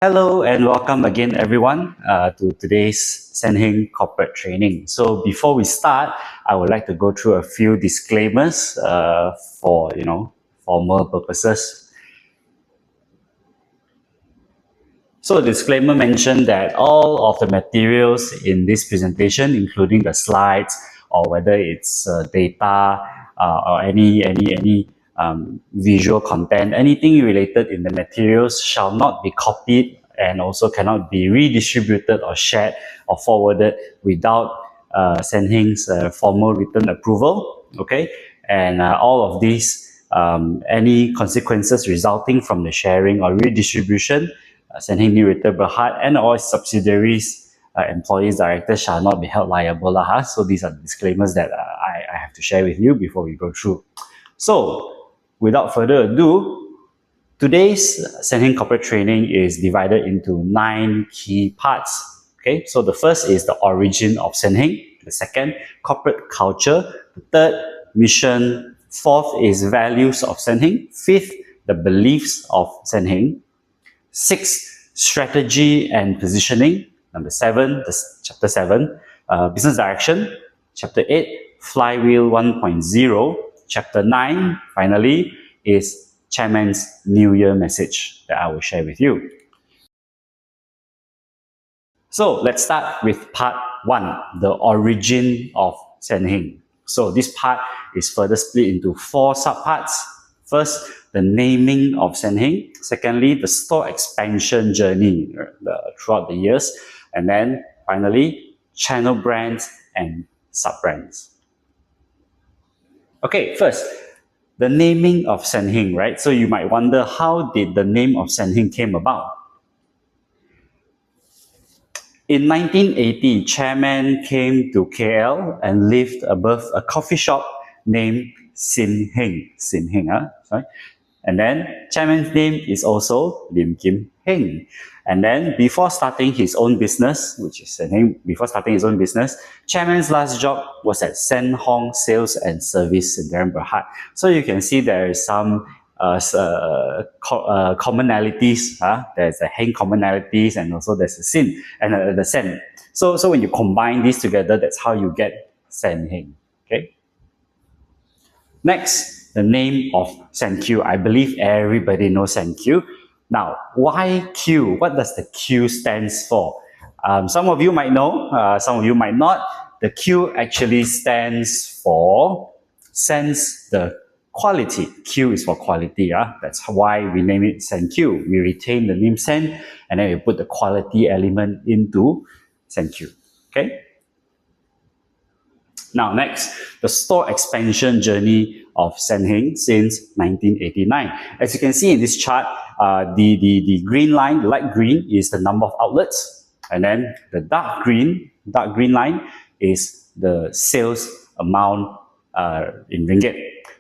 Hello and welcome again, everyone, to today's Senheng corporate training. So before we start, I would like to go through a few disclaimers for formal purposes. So the disclaimer mentioned that all of the materials in this presentation, including the slides or whether it's data or any visual content, anything related in the materials shall not be copied and also cannot be redistributed or shared or forwarded without Senheng's formal written approval. Okay, and all of these, any consequences resulting from the sharing or redistribution, Senheng Narrator Berhad and all its subsidiaries, employees, directors shall not be held liable. So these are the disclaimers that I have to share with you before we go through. So without further ado, today's Senheng corporate training is divided into 9 key parts. Okay, so the first is the origin of Senheng. The second, corporate culture. The third, mission. Fourth is values of Senheng. Fifth, the beliefs of Senheng. 6, strategy and positioning. Number 7, chapter 7, business direction. Chapter 8, Flywheel 1.0. Chapter 9, finally, is Chairman's New Year message that I will share with you. So let's start with part 1, the origin of Senheng. So this part is further split into 4 subparts. First, the naming of Senheng. Secondly, the store expansion journey throughout the years. And then finally, channel brands and sub-brands. Okay, first, the naming of Senheng, right? So you might wonder, how did the name of Senheng came about? In 1980, Chairman came to KL and lived above a coffee shop named Senheng. Sorry. And then Chairman's name is also Lim Kim Heng. And then before starting his own business, which is Senheng, before starting his own business, Chairman's last job was at Senheng Sales and Service in Darren Berhad. So you can see there is some commonalities. There's the Heng commonalities, and also there's the Sin and the Sen. So when you combine these together, that's how you get Senheng. Okay. Next, the name of SenQ. I believe everybody knows SenQ. Now, why Q? What does the Q stands for? Some of you might know, some of you might not. The Q actually stands for sense the quality. Q is for quality. That's why we name it SenQ. We retain the name Sen, and then we put the quality element into SenQ. Okay. Now next, the store expansion journey of Senheng since 1989. As you can see in this chart, the green line, the light green, is the number of outlets, and then the dark green line is the sales amount in ringgit.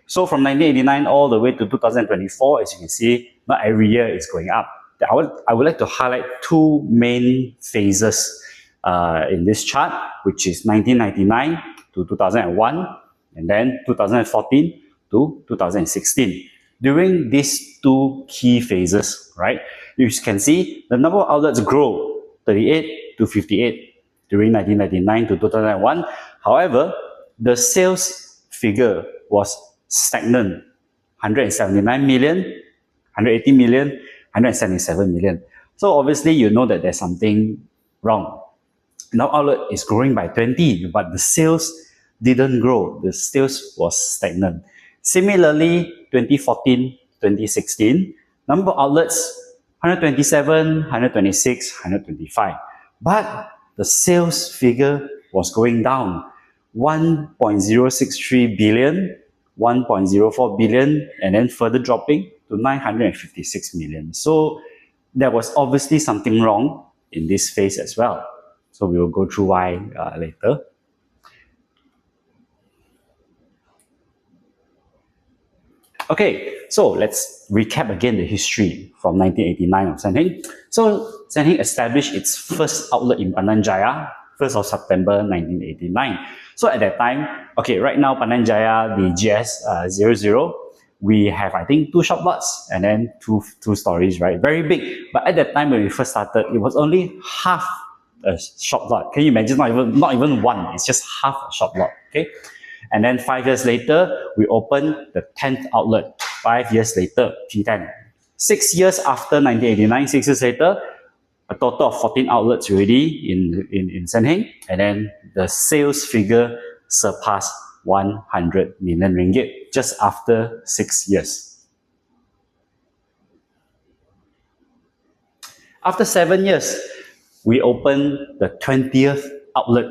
So from 1989 all the way to 2024, as you can see, not every year is going up. I would like to highlight 2 main phases in this chart, which is 1999 to 2001, and then 2014 to 2016. During these 2 key phases, right, you can see the number of outlets grow 38 to 58 during 1999 to 2001. However, the sales figure was stagnant: 179 million, 180 million, 177 million. So obviously you know that there's something wrong. Now outlet is growing by 20, but the sales didn't grow. The sales was stagnant. Similarly, 2014, 2016, number of outlets, 127, 126, 125. But the sales figure was going down. 1.063 billion, 1.04 billion, and then further dropping to 956 million. So there was obviously something wrong in this phase as well. So we will go through why later. Okay, so let's recap again the history from 1989 of Senheng. So Senheng established its first outlet in Pandan Jaya, 1st of September 1989. So at that time, okay, right now Pandan Jaya, the GS 00, we have, I think, 2 shop lots and then two stories, right? Very big. But at that time when we first started, it was only half a shop lot. Can you imagine? Not even one. It's just half a shop lot. Okay. And then 5 years later, we opened the 10th outlet. 5 years later, P10. 6 years after 1989, 6 years later, a total of 14 outlets already in Senheng. And then the sales figure surpassed 100 million ringgit just after 6 years. After 7 years, we opened the 20th outlet.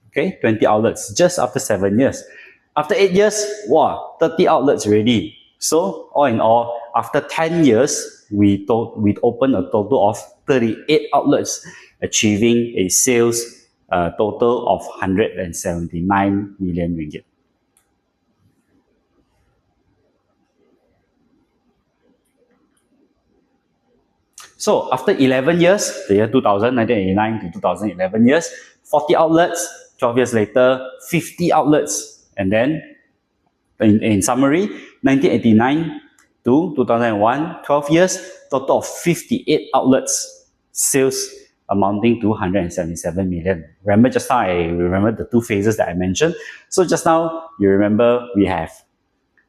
Okay, 20 outlets just after 7 years. After 8 years, wow, 30 outlets already. So all in all, after 10 years, we opened a total of 38 outlets, achieving a sales total of 179 million ringgit. So after 11 years, the year 2000, 1989 to 2011 years, 40 outlets, 12 years later, 50 outlets. And then, in summary, 1989 to 2001, 12 years, total of 58 outlets, sales amounting to 177 million. Remember just now, I remember the 2 phases that I mentioned. So just now, you remember we have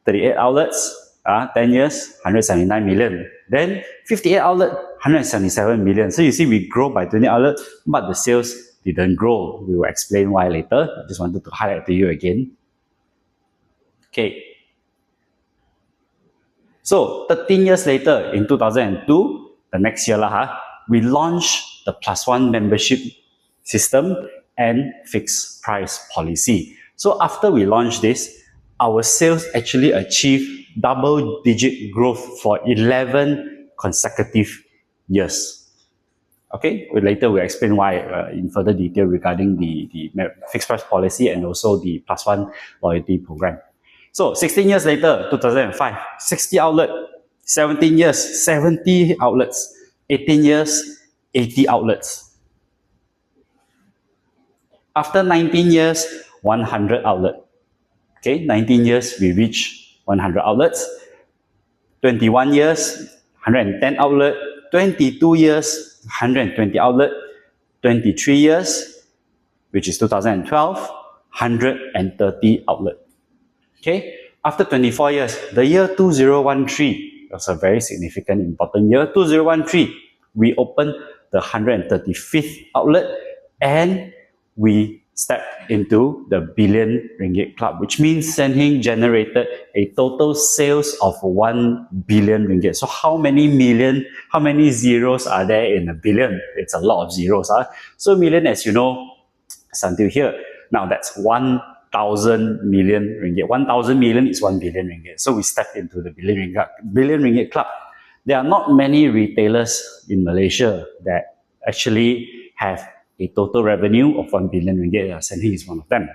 38 outlets, 10 years, 179 million. Then 58 outlets, 177 million. So you see, we grow by 20 outlets, but the sales didn't grow. We will explain why later. I just wanted to highlight to you again. Okay. So 13 years later, in 2002, the next year, we launched the +1 membership system and fixed price policy. So after we launched this, our sales actually achieved double-digit growth for 11 consecutive years. Okay, later we'll explain why in further detail regarding the fixed price policy and also the +1 loyalty program. So 16 years later, 2005, 60 outlets, 17 years, 70 outlets, 18 years, 80 outlets. After 19 years, 100 outlets. Okay, 19 years, we reach 100 outlets. 21 years, 110 outlets. 22 years, 120 outlets. 23 years, which is 2012, 130 outlets. Okay, after 24 years, the year 2013 was a very significant, important year. 2013, we opened the 135th outlet and we stepped into the billion ringgit club, which means Senheng generated a total sales of 1 billion ringgit. So how many zeros are there in a billion? It's a lot of zeros. So million, as you know, is until here. Now that's 1,000 million ringgit. 1,000 million is 1 billion ringgit. So we stepped into the billion ringgit club. There are not many retailers in Malaysia that actually have a total revenue of 1 billion ringgit. Senheng is one of them.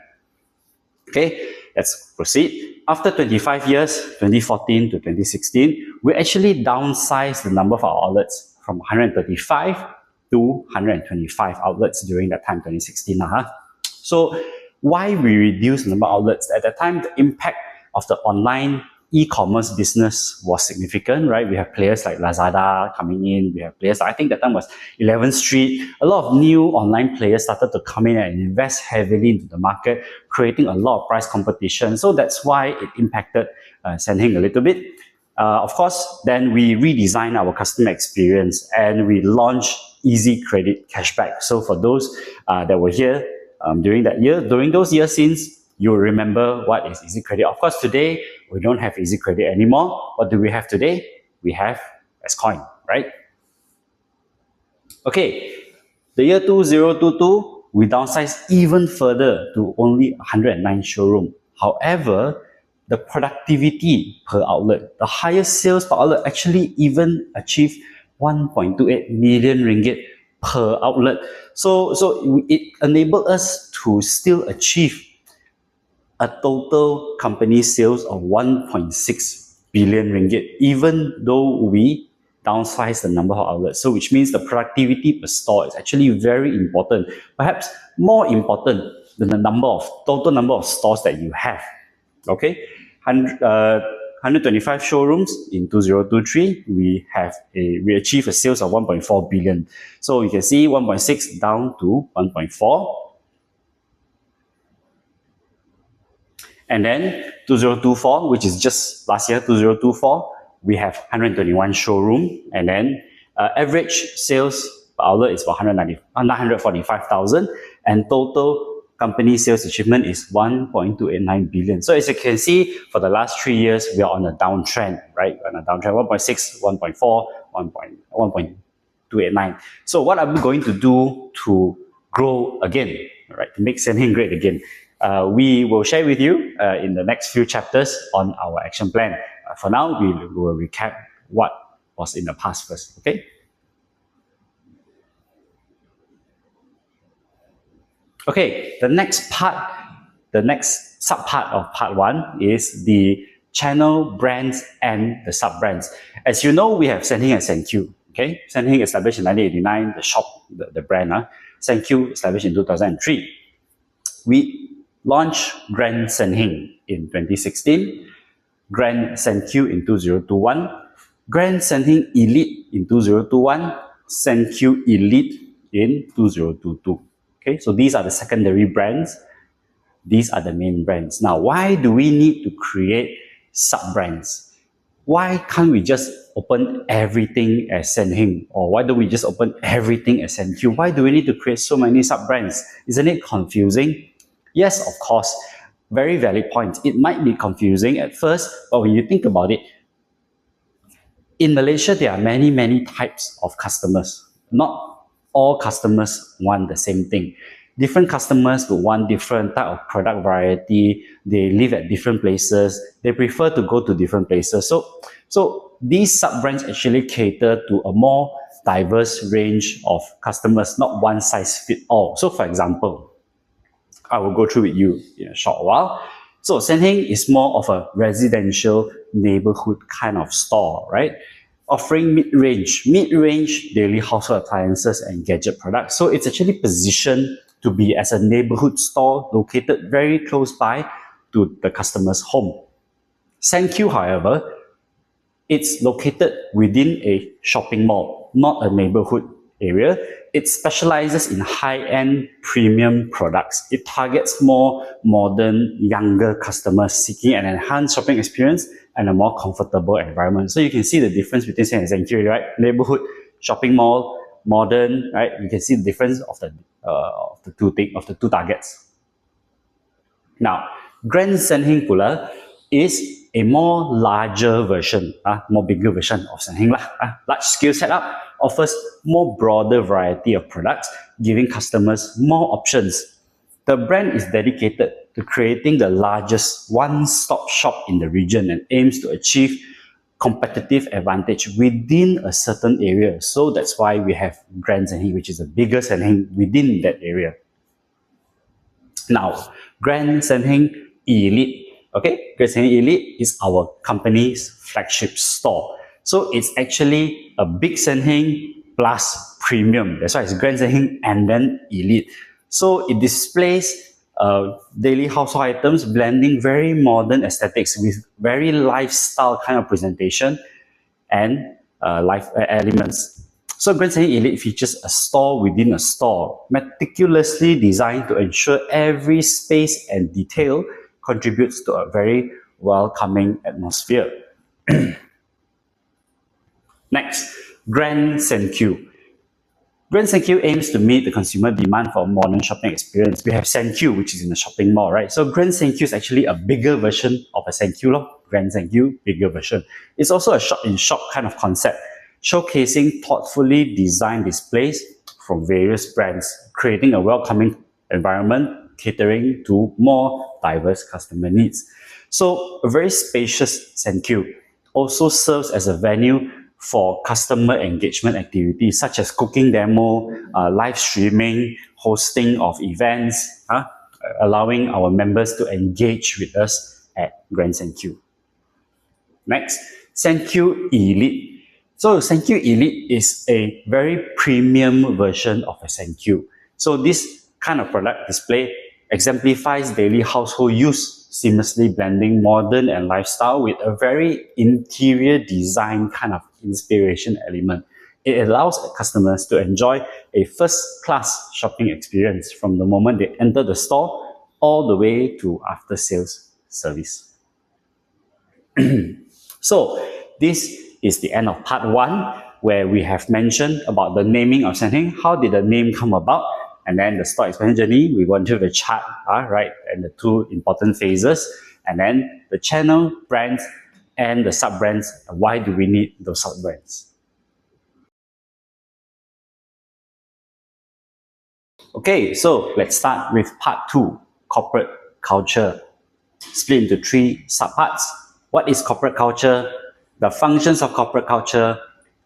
Okay, let's proceed. After 25 years, 2014 to 2016, we actually downsized the number of our outlets from 135 to 125 outlets during that time, 2016. So why we reduced the number of outlets? At that time, the impact of the online e-commerce business was significant, right? We have players like Lazada coming in. We have players, I think that time was 11th Street. A lot of new online players started to come in and invest heavily into the market, creating a lot of price competition. So that's why it impacted Senheng a little bit. Of course, then we redesigned our customer experience and we launched Easy Credit Cashback. So for those that were here during those years since, you remember what is Easy Credit. Of course, today, we don't have Easy Credit anymore. What do we have today? We have S-Coin, right? Okay, the year 2022, we downsized even further to only 109 showrooms. However, the productivity per outlet, the highest sales per outlet actually even achieved 1.28 million ringgit per outlet. So it enabled us to still achieve a total company sales of 1.6 billion ringgit, even though we downsized the number of outlets. So which means the productivity per store is actually very important, perhaps more important than the total number of stores that you have. Okay, 125 showrooms in 2023. We achieved a sales of 1.4 billion. So you can see 1.6 down to 1.4. And then 2024, which is just last year, 2024, we have 121 showroom, and then average sales per outlet is 945,000, and total company sales achievement is 1.289 billion. So as you can see, for the last 3 years, we are on a downtrend, right? On a downtrend, 1.6, 1.4, 1.289. So what are we going to do to grow again, right? To make Senheng great again? We will share with you in the next few chapters on our action plan. For now, we will recap what was in the past first, okay? Okay, the next sub-part of part 1 is the channel brands and the sub-brands. As you know, we have Senheng and Senq. Okay, Senheng established in 1989, the shop, the brand. Senq established in 2003. We launched Grand Senheng in 2016, Grand Senq in 2021, Grand Senheng Elite in 2021, Senq Elite in 2022. Okay, so these are the secondary brands. These are the main brands. Now, why do we need to create sub-brands? Why can't we just open everything as Senheng? Or why don't we just open everything as Senq? Why do we need to create so many sub-brands? Isn't it confusing? Yes, of course. Very valid point. It might be confusing at first, but when you think about it, in Malaysia, there are many, many types of customers. Not all customers want the same thing. Different customers will want different type of product variety. They live at different places. They prefer to go to different places. So these sub-brands actually cater to a more diverse range of customers, not one size fit all. So for example, I will go through with you in a short while. So Senheng is more of a residential neighborhood kind of store, right? Offering mid-range daily household appliances and gadget products. So it's actually positioned to be as a neighborhood store located very close by to the customer's home. Senq, however, it's located within a shopping mall, not a neighborhood area. It specializes in high-end premium products. It targets more modern, younger customers seeking an enhanced shopping experience and a more comfortable environment. So you can see the difference between Senheng and Senq, right? Neighborhood, shopping mall, modern, right? You can see the difference of the two targets. Now, Grand Senheng Pula is a more larger version, more bigger version of Senheng. Large scale setup offers more broader variety of products, giving customers more options. The brand is dedicated to creating the largest one-stop shop in the region and aims to achieve competitive advantage within a certain area. So that's why we have Grand Senheng, which is the biggest Senheng within that area. Now, Grand Senheng Elite. Okay, Grand Senheng Elite is our company's flagship store. So it's actually a big Senheng plus premium. That's why it's Grand Senheng and then Elite. So it displays daily household items, blending very modern aesthetics with very lifestyle kind of presentation and life elements. So Grand Senheng Elite features a store within a store, meticulously designed to ensure every space and detail contributes to a very welcoming atmosphere. Next, Grand Senq. Grand Senq aims to meet the consumer demand for a modern shopping experience. We have Senq, which is in the shopping mall, right? So Grand Senq is actually a bigger version of a Senq. Grand Senq, bigger version. It's also a shop-in-shop kind of concept, showcasing thoughtfully designed displays from various brands, creating a welcoming environment catering to more diverse customer needs. So a very spacious Senq also serves as a venue for customer engagement activities such as cooking demo, live streaming, hosting of events, allowing our members to engage with us at Grand Senq. Next, Senq Elite. So Senq Elite is a very premium version of a Senq. So this kind of product display exemplifies daily household use seamlessly blending modern and lifestyle with a very interior design kind of inspiration element. It allows customers to enjoy a first-class shopping experience from the moment they enter the store all the way to after-sales service. So this is the end of part 1, where we have mentioned about the naming of Senheng. How did the name come about? And then the store expansion journey, we went through the chart, right, and the 2 important phases. And then the channel, brands, and the sub-brands. Why do we need those sub-brands? Okay, so let's start with part 2, corporate culture. Split into 3 subparts. What is corporate culture? The functions of corporate culture,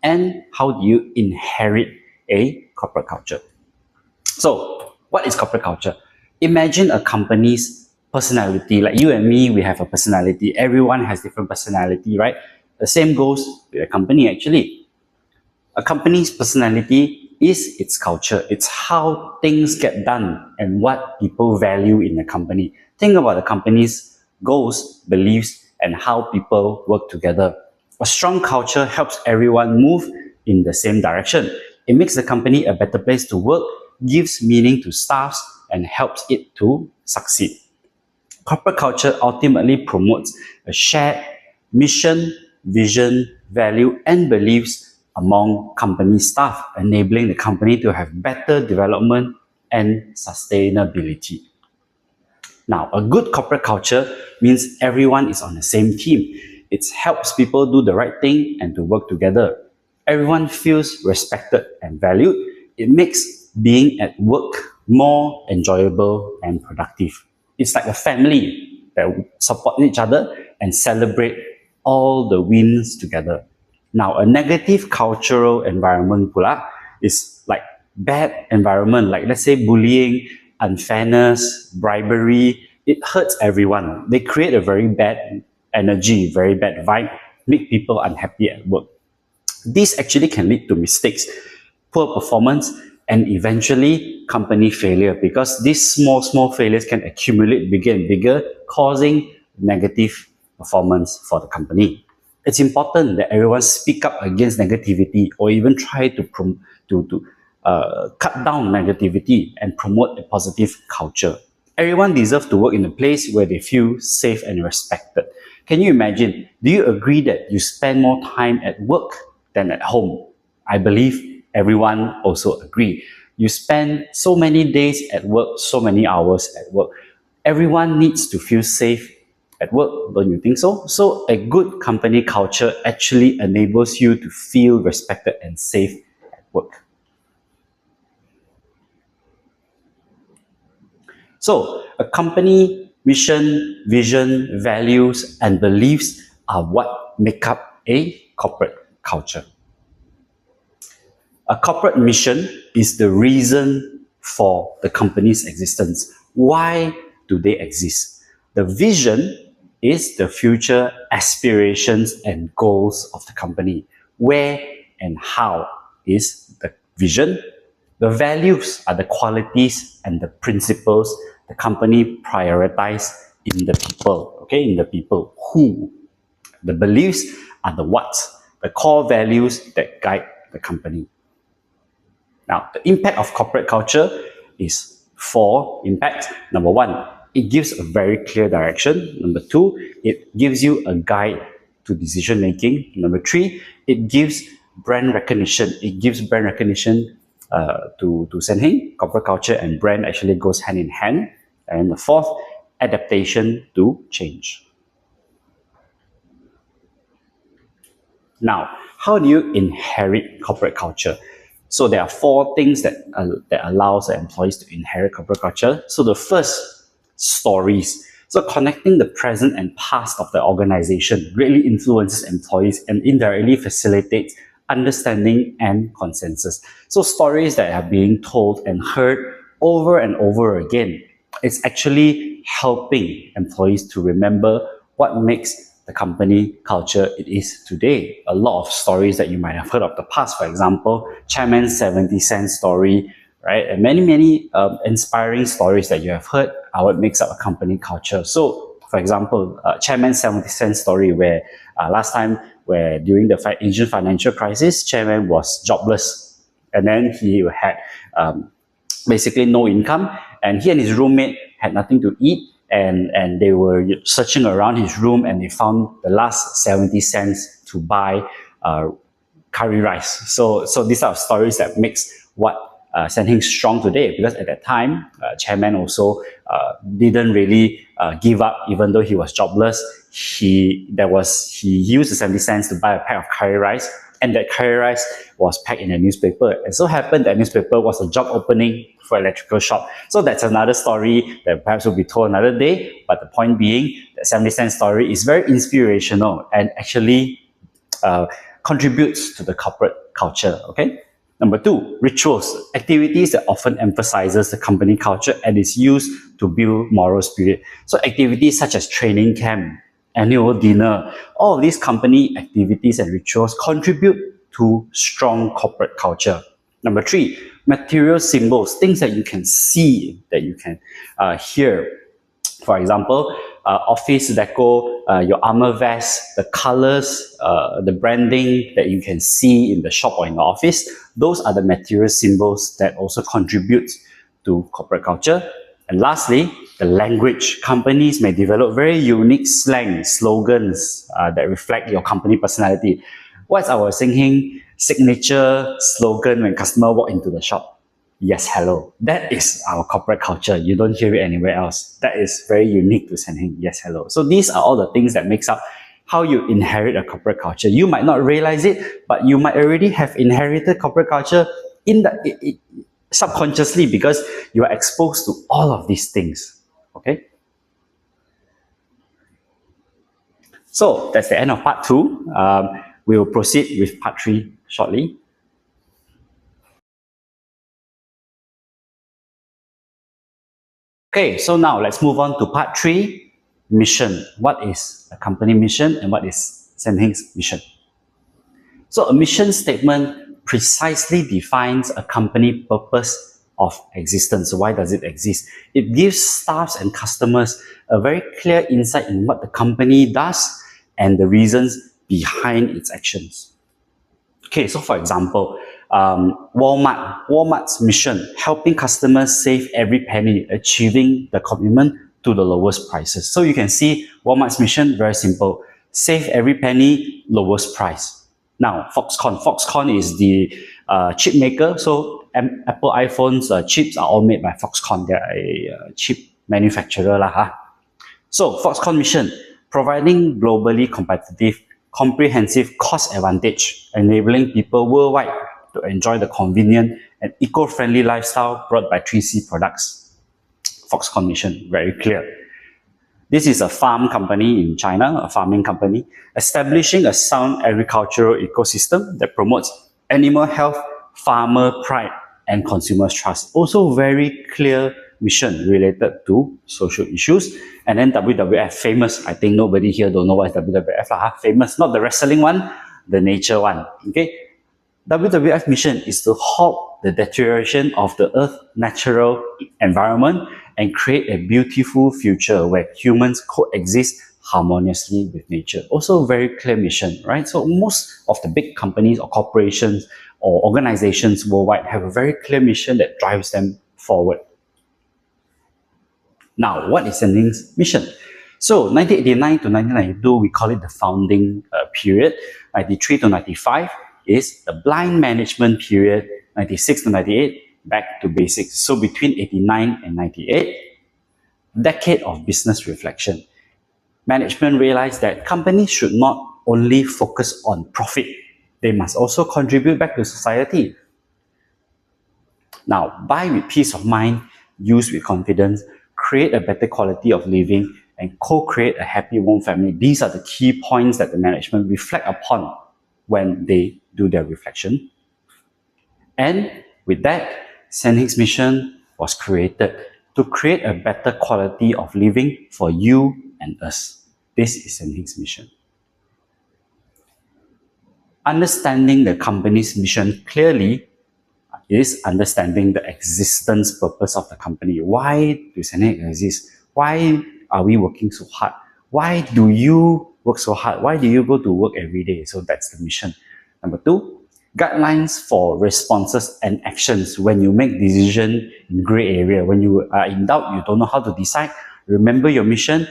and how do you inherit a corporate culture? So, what is corporate culture? Imagine a company's personality. Like you and me, we have a personality. Everyone has different personality, right? The same goes with a company actually. A company's personality is its culture. It's how things get done and what people value in a company. Think about the company's goals, beliefs, and how people work together. A strong culture helps everyone move in the same direction. It makes the company a better place to work, gives meaning to staffs, and helps it to succeed. Corporate culture ultimately promotes a shared mission, vision, value, and beliefs among company staff, enabling the company to have better development and sustainability. Now, a good corporate culture means everyone is on the same team. It helps people do the right thing and to work together. Everyone feels respected and valued. It makes being at work more enjoyable and productive. It's like a family that support each other and celebrate all the wins together. Now, a negative cultural environment pula is like bad environment, like let's say bullying, unfairness, bribery. It hurts everyone. They create a very bad energy, very bad vibe, make people unhappy at work. This actually can lead to mistakes, poor performance, and eventually company failure, because these small failures can accumulate bigger and bigger, causing negative performance for the company. It's important that everyone speak up against negativity or even try to cut down negativity and promote a positive culture. Everyone deserves to work in a place where they feel safe and respected. Can you imagine? Do you agree that you spend more time at work than at home? I believe everyone also agree. You spend so many days at work, so many hours at work. Everyone needs to feel safe at work, don't you think so? So a good company culture actually enables you to feel respected and safe at work. So a company mission, vision, values, and beliefs are what make up a corporate culture. A corporate mission is the reason for the company's existence. Why do they exist? The vision is the future aspirations and goals of the company. Where and how is the vision? The values are the qualities and the principles the company prioritizes in the people. Okay, in the people. Who? The beliefs are the what, the core values that guide the company. Now, the impact of corporate culture is 4 impacts. Number 1, it gives a very clear direction. Number 2, it gives you a guide to decision making. Number 3, it gives brand recognition. It gives brand recognition to Senheng. Corporate culture and brand actually goes hand in hand. And the 4th, adaptation to change. Now, how do you inherit corporate culture? So there are 4 things that allows the employees to inherit corporate culture. So the first, stories. So connecting the present and past of the organization really influences employees and indirectly facilitates understanding and consensus. So stories that are being told and heard over and over again, it's actually helping employees to remember what makes the company culture it is today. A lot of stories that you might have heard of the past, for example, Chairman's 70-cent story, right? And many inspiring stories that you have heard are what makes up a company culture. So For example, Chairman's 70-cent story, where last time, where during the Asian financial crisis, Chairman was jobless, and then he had basically no income, and he and his roommate had nothing to eat, and they were searching around his room, and they found the last 70 cents to buy curry rice. So these are stories that makes what Senheng strong today, because at that time, Chairman also didn't really give up, even though he was jobless. He used the 70 cents to buy a pack of curry rice, and that curry rice was packed in a newspaper. And so happened that newspaper was a job opening for electrical shop. So that's another story that perhaps will be told another day. But the point being, that 70-cent story is very inspirational and actually contributes to the corporate culture. Okay. Number 2, rituals, activities that often emphasizes the company culture and is used to build moral spirit. So activities such as training camp, annual dinner, all of these company activities and rituals contribute to strong corporate culture. Number 3, material symbols, things that you can see, that you can hear. For example, office deco, your armor vest, the colors, the branding that you can see in the shop or in the office, those are the material symbols that also contribute to corporate culture. And lastly, the language. Companies may develop very unique slang, slogans that reflect your company personality. What's our Senheng signature slogan when customer walk into the shop? Yes, hello. That is our corporate culture. You don't hear it anywhere else. That is very unique to Senheng. Yes, hello. So these are all the things that makes up how you inherit a corporate culture. You might not realize it, but you might already have inherited corporate culture subconsciously, because you are exposed to all of these things. Okay. So that's the end of part 2. We will proceed with part 3 shortly. Okay, so now let's move on to part 3, mission. What is a company mission and what is Senheng's mission? So a mission statement precisely defines a company purpose of existence. Why does it exist? It gives staffs and customers a very clear insight in what the company does and the reasons behind its actions. Okay, so for example, Walmart's mission, helping customers save every penny, achieving the commitment to the lowest prices. So you can see Walmart's mission, very simple: save every penny, lowest price. Now, Foxconn is the chip maker. So Apple iPhones chips are all made by Foxconn. They're a chip manufacturer lah. So Foxconn mission, providing globally competitive, comprehensive cost advantage, enabling people worldwide to enjoy the convenient and eco-friendly lifestyle brought by 3C products. Foxconn mission, very clear. This is a farm company in China, a farming company, establishing a sound agricultural ecosystem that promotes animal health, farmer pride, and consumers' trust. Also very clear mission related to social issues. And then WWF, famous. I think nobody here don't know what is WWF. Famous, not the wrestling one, the nature one. Okay. WWF mission is to halt the deterioration of the Earth's natural environment and create a beautiful future where humans coexist harmoniously with nature. Also very clear mission, right? So most of the big companies or corporations or organizations worldwide have a very clear mission that drives them forward. Now, what is Senheng's mission? So 1989 to 1992, we call it the founding period. 93 to 95 is the blind management period. 96 to 98, back to basics. So between 89 and 98, decade of business reflection. Management realized that companies should not only focus on profit, they must also contribute back to society. Now, buy with peace of mind, use with confidence, create a better quality of living, and co-create a happy, warm family. These are the key points that the management reflect upon when they do their reflection. And with that, Senheng's mission was created to create a better quality of living for you and us. This is Senheng's mission. Understanding the company's mission clearly is understanding the existence purpose of the company. Why do Senheng exist? Why are we working so hard? Why do you work so hard? Why do you go to work every day? So that's the mission. Number 2, guidelines for responses and actions when you make decision in gray area. When you are in doubt, you don't know how to decide, remember your mission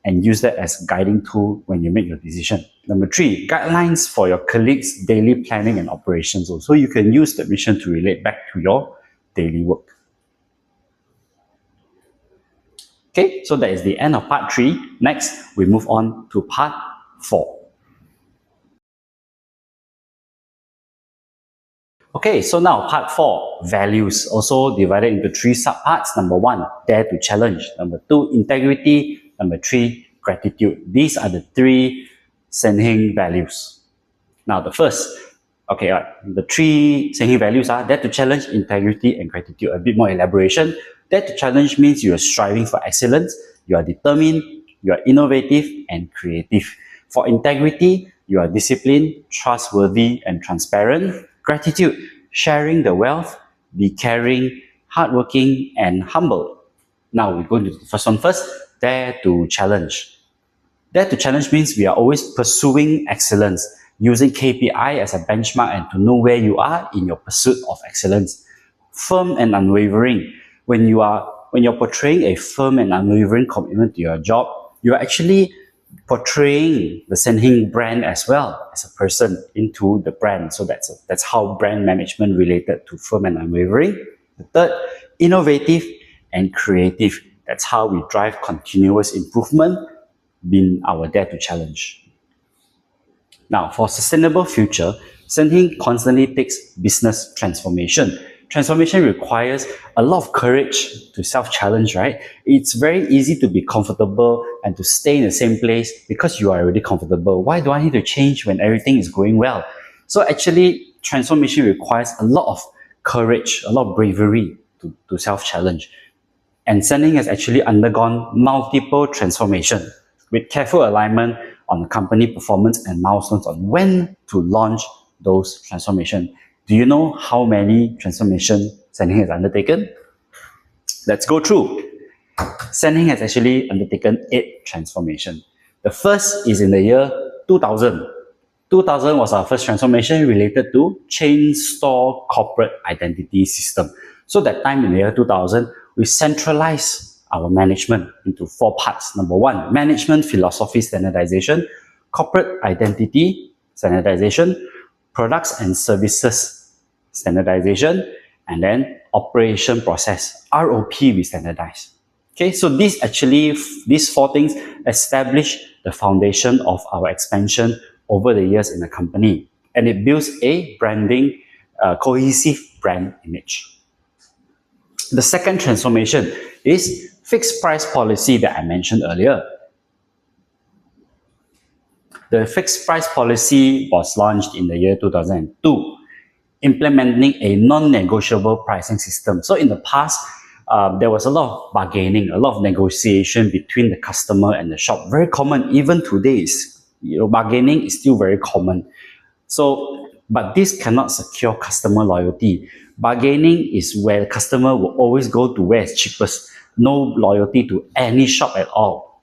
and use that as guiding tool when you make your decision. Number 3, guidelines for your colleagues' daily planning and operations. So you can use the mission to relate back to your daily work. Okay, so that is the end of part 3. Next, we move on to part 4. Okay, so now part 4, values, also divided into 3 subparts. Number 1, dare to challenge. Number 2, integrity. Number 3, gratitude. These are the 3 Senheng values. Now the first, the 3 Senheng values are dare to challenge, integrity, and gratitude. A bit more elaboration. Dare to challenge means you are striving for excellence, you are determined, you are innovative and creative. For integrity, you are disciplined, trustworthy, and transparent. Gratitude, sharing the wealth, be caring, hardworking, and humble. Now we go to the first one first, dare to challenge. Dare to challenge means we are always pursuing excellence, using KPI as a benchmark and to know where you are in your pursuit of excellence. Firm and unwavering. When you're portraying a firm and unwavering commitment to your job, you're actually portraying the Senheng brand as well as a person into the brand. So that's how brand management related to firm and unwavering. The third, innovative and creative. That's how we drive continuous improvement, being our dare to challenge. Now, for sustainable future, Senheng constantly takes business transformation. Transformation requires a lot of courage to self-challenge, right? It's very easy to be comfortable and to stay in the same place because you are already comfortable. Why do I need to change when everything is going well? So actually, transformation requires a lot of courage, a lot of bravery to self-challenge. And Senheng has actually undergone multiple transformations with careful alignment on company performance and milestones on when to launch those transformations. Do you know how many transformations Senheng has undertaken? Let's go through. Senheng has actually undertaken 8 transformations. The first is in the year 2000. 2000 was our first transformation related to chain store corporate identity system. So that time in the year 2000, we centralized our management into 4 parts. Number 1, management philosophy standardization, corporate identity standardization, products and services standardization, and then operation process, ROP, we standardize. Okay, so these 4 things establish the foundation of our expansion over the years in the company, and it builds a branding, cohesive brand image. The second transformation is fixed price policy that I mentioned earlier. The fixed price policy was launched in the year 2002, implementing a non-negotiable pricing system. So in the past, there was a lot of bargaining, a lot of negotiation between the customer and the shop. Very common, even today, bargaining is still very common. So, but this cannot secure customer loyalty. Bargaining is where the customer will always go to where it's cheapest. No loyalty to any shop at all.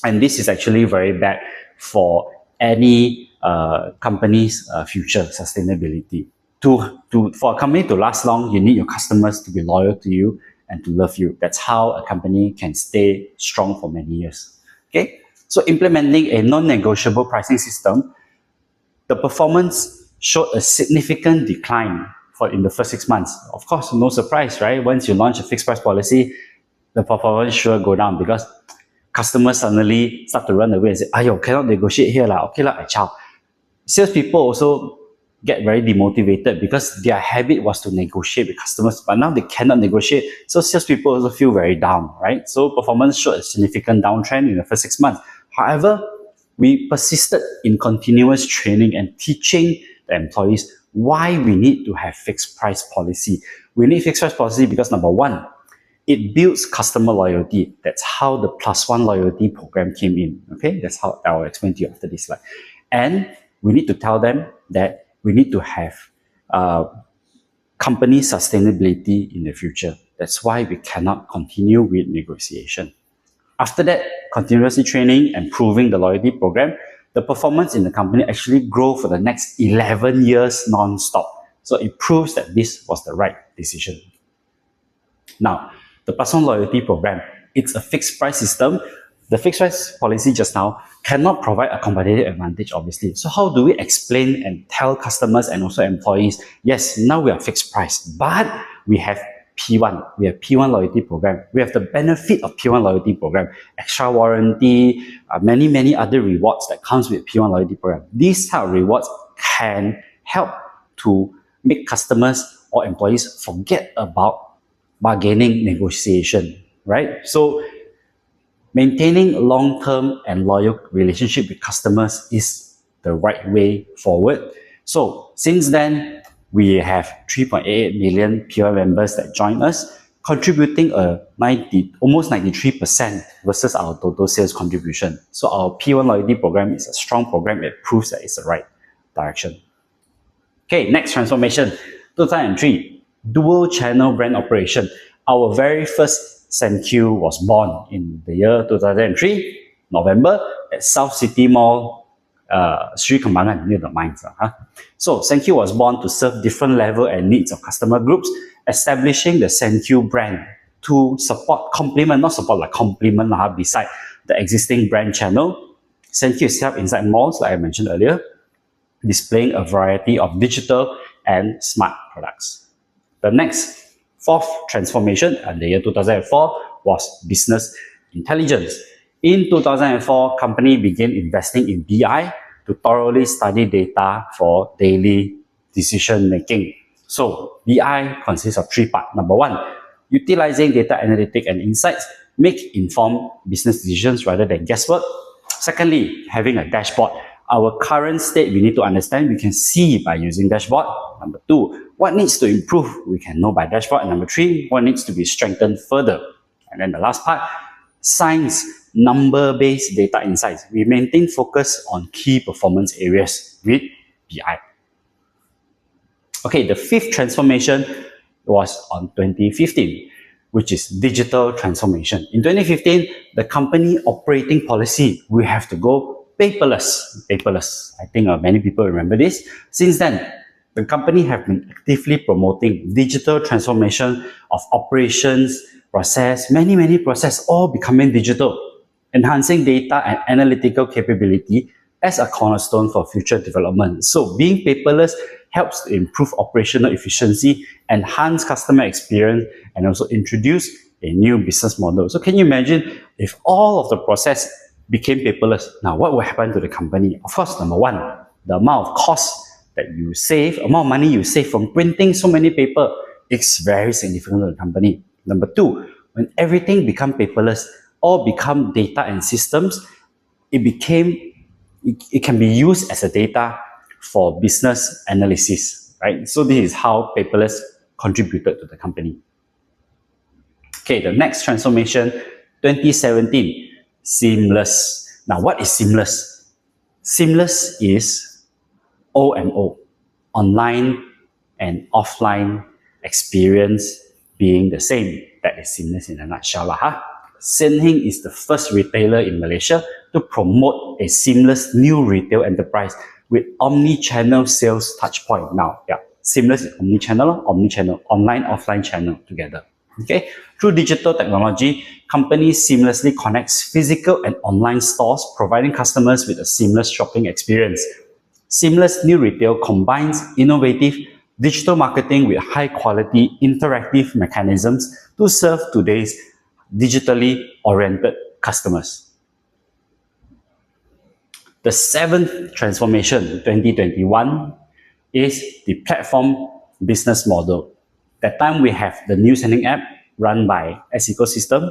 And this is actually very bad for any company's future sustainability. For a company to last long, you need your customers to be loyal to you and to love you. That's how a company can stay strong for many years. Okay, so implementing a non-negotiable pricing system, the performance showed a significant decline in the first 6 months. Of course, no surprise, right? Once you launch a fixed price policy, the performance sure go down because customers suddenly start to run away and say, "Ayo, cannot negotiate here lah. Okay lah, I chow." Salespeople also get very demotivated because their habit was to negotiate with customers, but now they cannot negotiate. So salespeople also feel very down, right? So performance showed a significant downtrend in the first 6 months. However, we persisted in continuous training and teaching the employees why we need to have fixed price policy. We need fixed price policy because number 1, it builds customer loyalty. That's how the +1 loyalty program came in. Okay, that's how I'll explain to you after this slide. And we need to tell them that we need to have company sustainability in the future. That's why we cannot continue with negotiation. After that, continuously training and improving the loyalty program, the performance in the company actually grow for the next 11 years non-stop. So it proves that this was the right decision. Now, the personal loyalty program, it's a fixed price system. The fixed price policy just now cannot provide a competitive advantage, obviously. So how do we explain and tell customers and also employees, yes, now we are fixed price, but we have P1. We have P1 loyalty program. We have the benefit of P1 loyalty program, extra warranty, many other rewards that comes with P1 loyalty program. These type of rewards can help to make customers or employees forget about bargaining negotiation, right? So maintaining long-term and loyal relationship with customers is the right way forward. So since then, we have 3.88 million P1 members that join us, contributing almost 93% versus our total sales contribution. So our P1 loyalty program is a strong program that proves that it's the right direction. Okay, next transformation, 2003, dual channel brand operation. Our very first Senheng was born in the year 2003, November, at South City Mall, Sri Kembangan, near the mines. So Senheng was born to serve different level and needs of customer groups, establishing the Senheng brand to complement beside the existing brand channel. Senheng is set up inside malls, like I mentioned earlier, displaying a variety of digital and smart products. The next, fourth transformation in the year 2004 was business intelligence. In 2004, company began investing in BI to thoroughly study data for daily decision making. So BI consists of three parts. Number one, utilizing data analytics and insights, make informed business decisions rather than guesswork. Secondly, having a dashboard. Our current state we need to understand, we can see by using dashboard. Number two, what needs to improve, we can know by dashboard. And number three, what needs to be strengthened further. And then the last part, science, number-based data insights. We maintain focus on key performance areas with BI. Okay, the fifth transformation was on 2015, which is digital transformation. In 2015, the company operating policy, we have to go paperless. Paperless. I think many people remember this. Since then, the company have been actively promoting digital transformation of operations, process, many process, all becoming digital, enhancing data and analytical capability as a cornerstone for future development. So being paperless helps to improve operational efficiency, enhance customer experience, and also introduce a new business model. So can you imagine if all of the process became paperless? Now, what will happen to the company? Of course, number one, the amount of cost that you save, amount of money you save from printing so many paper, it's very significant to the company. Number two, when everything become paperless, all become data and systems, it can be used as a data for business analysis, right? So this is how paperless contributed to the company. Okay, the next transformation, 2017, seamless. Now, what is seamless? Seamless is OMO, online and offline experience being the same. That is seamless in a nutshell. Senheng is the first retailer in Malaysia to promote a seamless new retail enterprise with omni-channel sales touchpoint. Now, seamless is omni-channel, online, offline channel together. Okay, through digital technology, companies seamlessly connects physical and online stores, providing customers with a seamless shopping experience. Seamless New Retail combines innovative digital marketing with high-quality interactive mechanisms to serve today's digitally oriented customers. The seventh transformation, 2021, is the platform business model. That time we have the new Senheng app run by S Ecosystem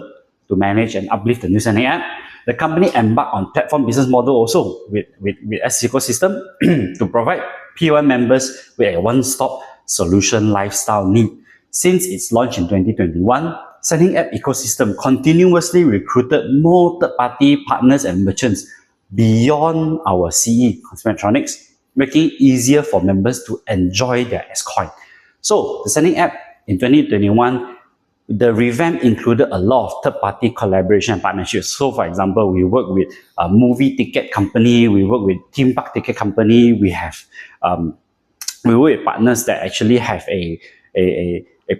to manage and uplift the new Senheng app. The company embarked on platform business model also with S Ecosystem to provide P1 members with a one-stop solution lifestyle need. Since its launch in 2021, Senheng app ecosystem continuously recruited more third-party partners and merchants beyond our CE, consumer electronics, making it easier for members to enjoy their S-Coin. So the Senheng app in 2021 the revamp included a lot of third-party collaboration and partnerships. So, for example, we work with a movie ticket company, we work with theme park ticket company, we work with partners that actually have a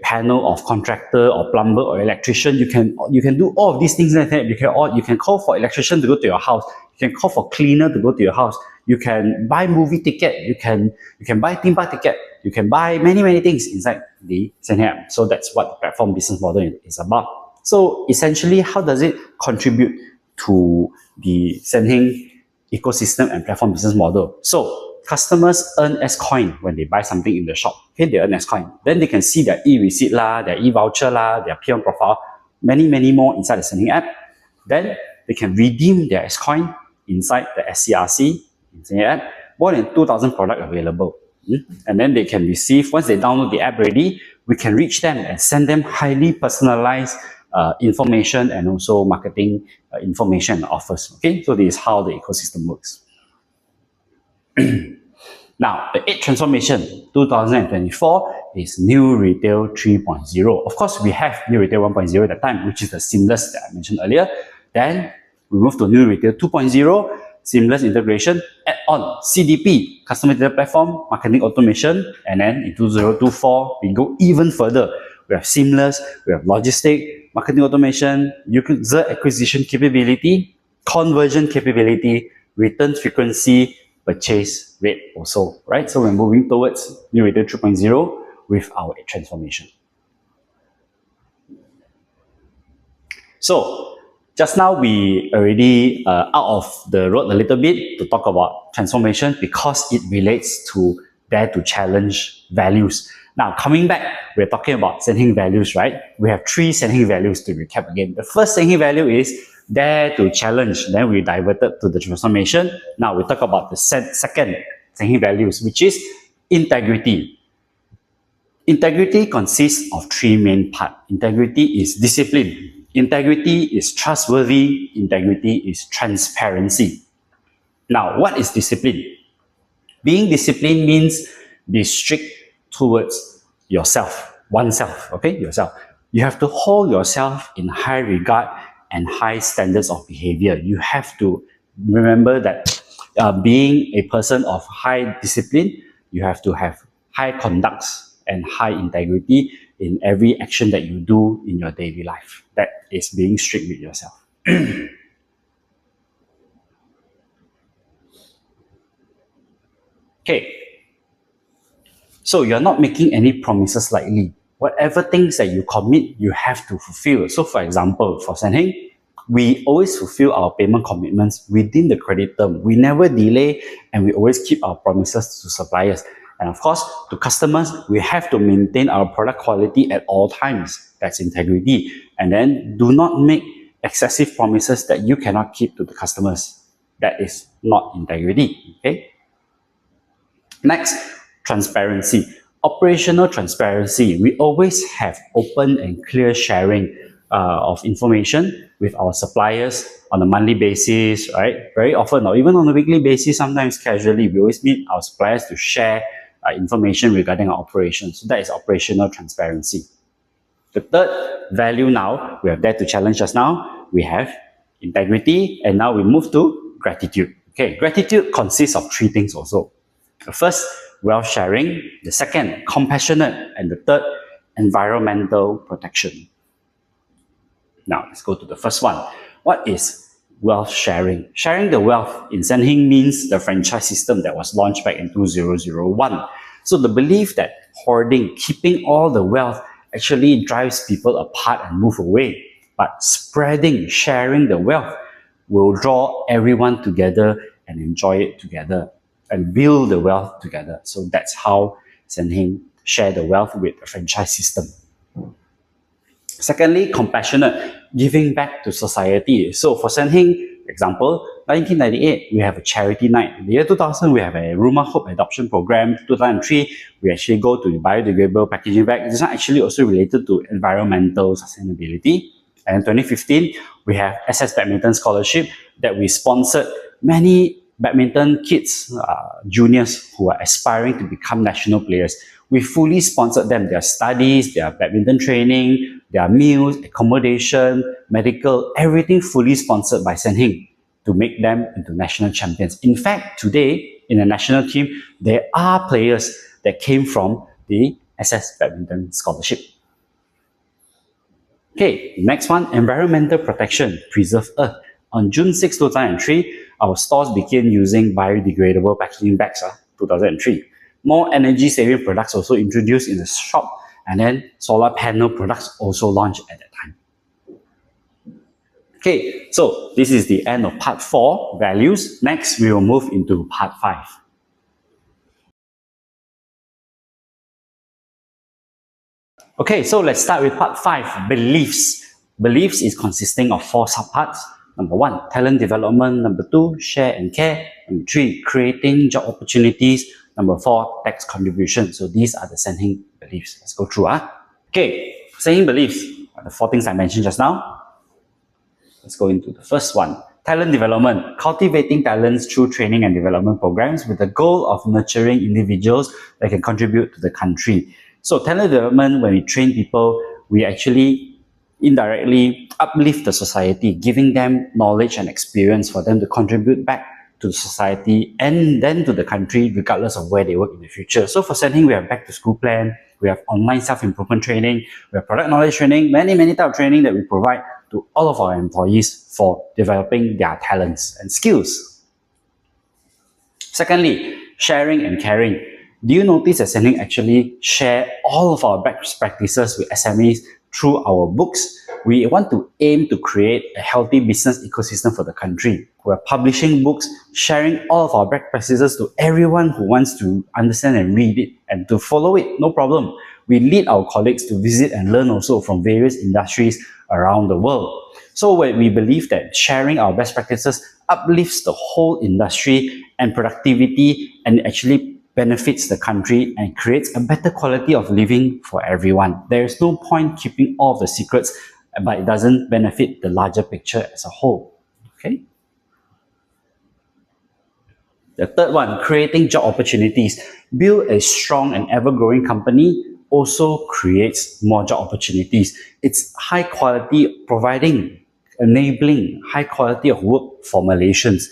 panel of contractor or plumber or electrician. You can do all of these things. You can call for electrician to go to your house. You can call for cleaner to go to your house. You can buy movie ticket. You can buy theme park ticket. You can buy many things inside the Senheng app. So that's what the platform business model is about. So essentially, how does it contribute to the Senheng ecosystem and platform business model? So customers earn S coin when they buy something in the shop. Okay, they earn S coin. Then they can see their e-receipt lah, their e-voucher lah, their P1 profile, many more inside the Senheng app. Then they can redeem their S coin inside the SCRC in Senheng app. More than 2,000 products available. And then they can receive, once they download the app already, we can reach them and send them highly personalized information and also marketing information and offers. Okay, so this is how the ecosystem works. Now, the 8th transformation, 2024, is New Retail 3.0. Of course, we have New Retail 1.0 at the time, which is the seamless that I mentioned earlier. Then we move to New Retail 2.0, seamless integration, add-on, CDP, Customer Data Platform, Marketing Automation, and then in 2024, we go even further. We have seamless, we have logistic, marketing automation, user acquisition capability, conversion capability, return frequency, purchase rate also, right? So we're moving towards New Retail 3.0 with our transformation. So just now we already out of the road a little bit to talk about transformation because it relates to dare to challenge values. Now coming back, we're talking about Senheng values, right? We have 3 Senheng values to recap again. The first Senheng value is dare to challenge. Then we diverted to the transformation. Now we talk about the second Senheng values, which is integrity. Integrity consists of 3 main parts. Integrity is discipline. Integrity is trustworthy. Integrity is transparency. Now, what is discipline? Being disciplined means be strict towards yourself, oneself, okay, yourself. You have to hold yourself in high regard and high standards of behavior. You have to remember that being a person of high discipline, you have to have high conducts and high integrity in every action that you do in your daily life. That is being strict with yourself. Okay. So you're not making any promises lightly. Whatever things that you commit, you have to fulfill. So for example, for Senheng, we always fulfill our payment commitments within the credit term. We never delay and we always keep our promises to suppliers. And of course, to customers, we have to maintain our product quality at all times. That's integrity. And then do not make excessive promises that you cannot keep to the customers. That is not integrity. Okay? Next, transparency. Operational transparency. We always have open and clear sharing of information with our suppliers on a monthly basis, right? Very often, or even on a weekly basis, sometimes casually, we always meet our suppliers to share information regarding our operations. So that is operational transparency. The third value now, we have dared to challenge us now, we have integrity, and now we move to gratitude. Okay, gratitude consists of 3 things also. The first, wealth sharing. The second, compassionate. And the third, environmental protection. Now, let's go to the first one. What is wealth sharing? Sharing the wealth in Senheng means the franchise system that was launched back in 2001. So the belief that hoarding, keeping all the wealth actually drives people apart and move away. But spreading, sharing the wealth will draw everyone together and enjoy it together and build the wealth together. So that's how Senheng share the wealth with the franchise system. Secondly, compassionate, giving back to society. So for Senheng, example, 1998, we have a charity night. In the year 2000, we have a Rumah Hope adoption program. 2003, we actually go to the biodegradable packaging bag. This is actually also related to environmental sustainability. And in 2015, we have SS Badminton Scholarship that we sponsored many badminton kids, juniors who are aspiring to become national players. We fully sponsored them, their studies, their badminton training, their meals, accommodation, medical, everything fully sponsored by Senheng to make them into national champions. In fact, today in the national team, there are players that came from the SS Badminton Scholarship. Okay, next one, environmental protection, preserve earth. On June 6, 2003, our stores began using biodegradable packaging bags, 2003. More energy-saving products also introduced in the shop, and then solar panel products also launched at that time. Okay, so this is the end of part 4, values. Next, we will move into part 5. Okay, so let's start with part 5, beliefs. Beliefs is consisting of 4 subparts. Number 1, talent development. Number 2, share and care. Number 3, creating job opportunities. Number 4, tax contribution. So these are the Senheng beliefs. Let's go through. Okay, Senheng beliefs, the 4 things I mentioned just now. Let's go into the first one. Talent development, cultivating talents through training and development programs with the goal of nurturing individuals that can contribute to the country. So talent development, when we train people, we actually indirectly uplift the society, giving them knowledge and experience for them to contribute back to the society and then to the country, regardless of where they work in the future. So for Senheng, we have back to school plan, we have online self-improvement training, we have product knowledge training, many types of training that we provide to all of our employees for developing their talents and skills. Secondly, sharing and caring. Do you notice that Senheng actually share all of our best practices with SMEs through our books? We want to aim to create a healthy business ecosystem for the country. We're publishing books, sharing all of our best practices to everyone who wants to understand and read it and to follow it, no problem. We lead our colleagues to visit and learn also from various industries around the world. So we believe that sharing our best practices uplifts the whole industry and productivity and actually benefits the country and creates a better quality of living for everyone. There is no point keeping all of the secrets, but it doesn't benefit the larger picture as a whole. Okay. The third one, creating job opportunities. Build a strong and ever-growing company also creates more job opportunities. It's high quality, enabling high quality of work for Malaysians.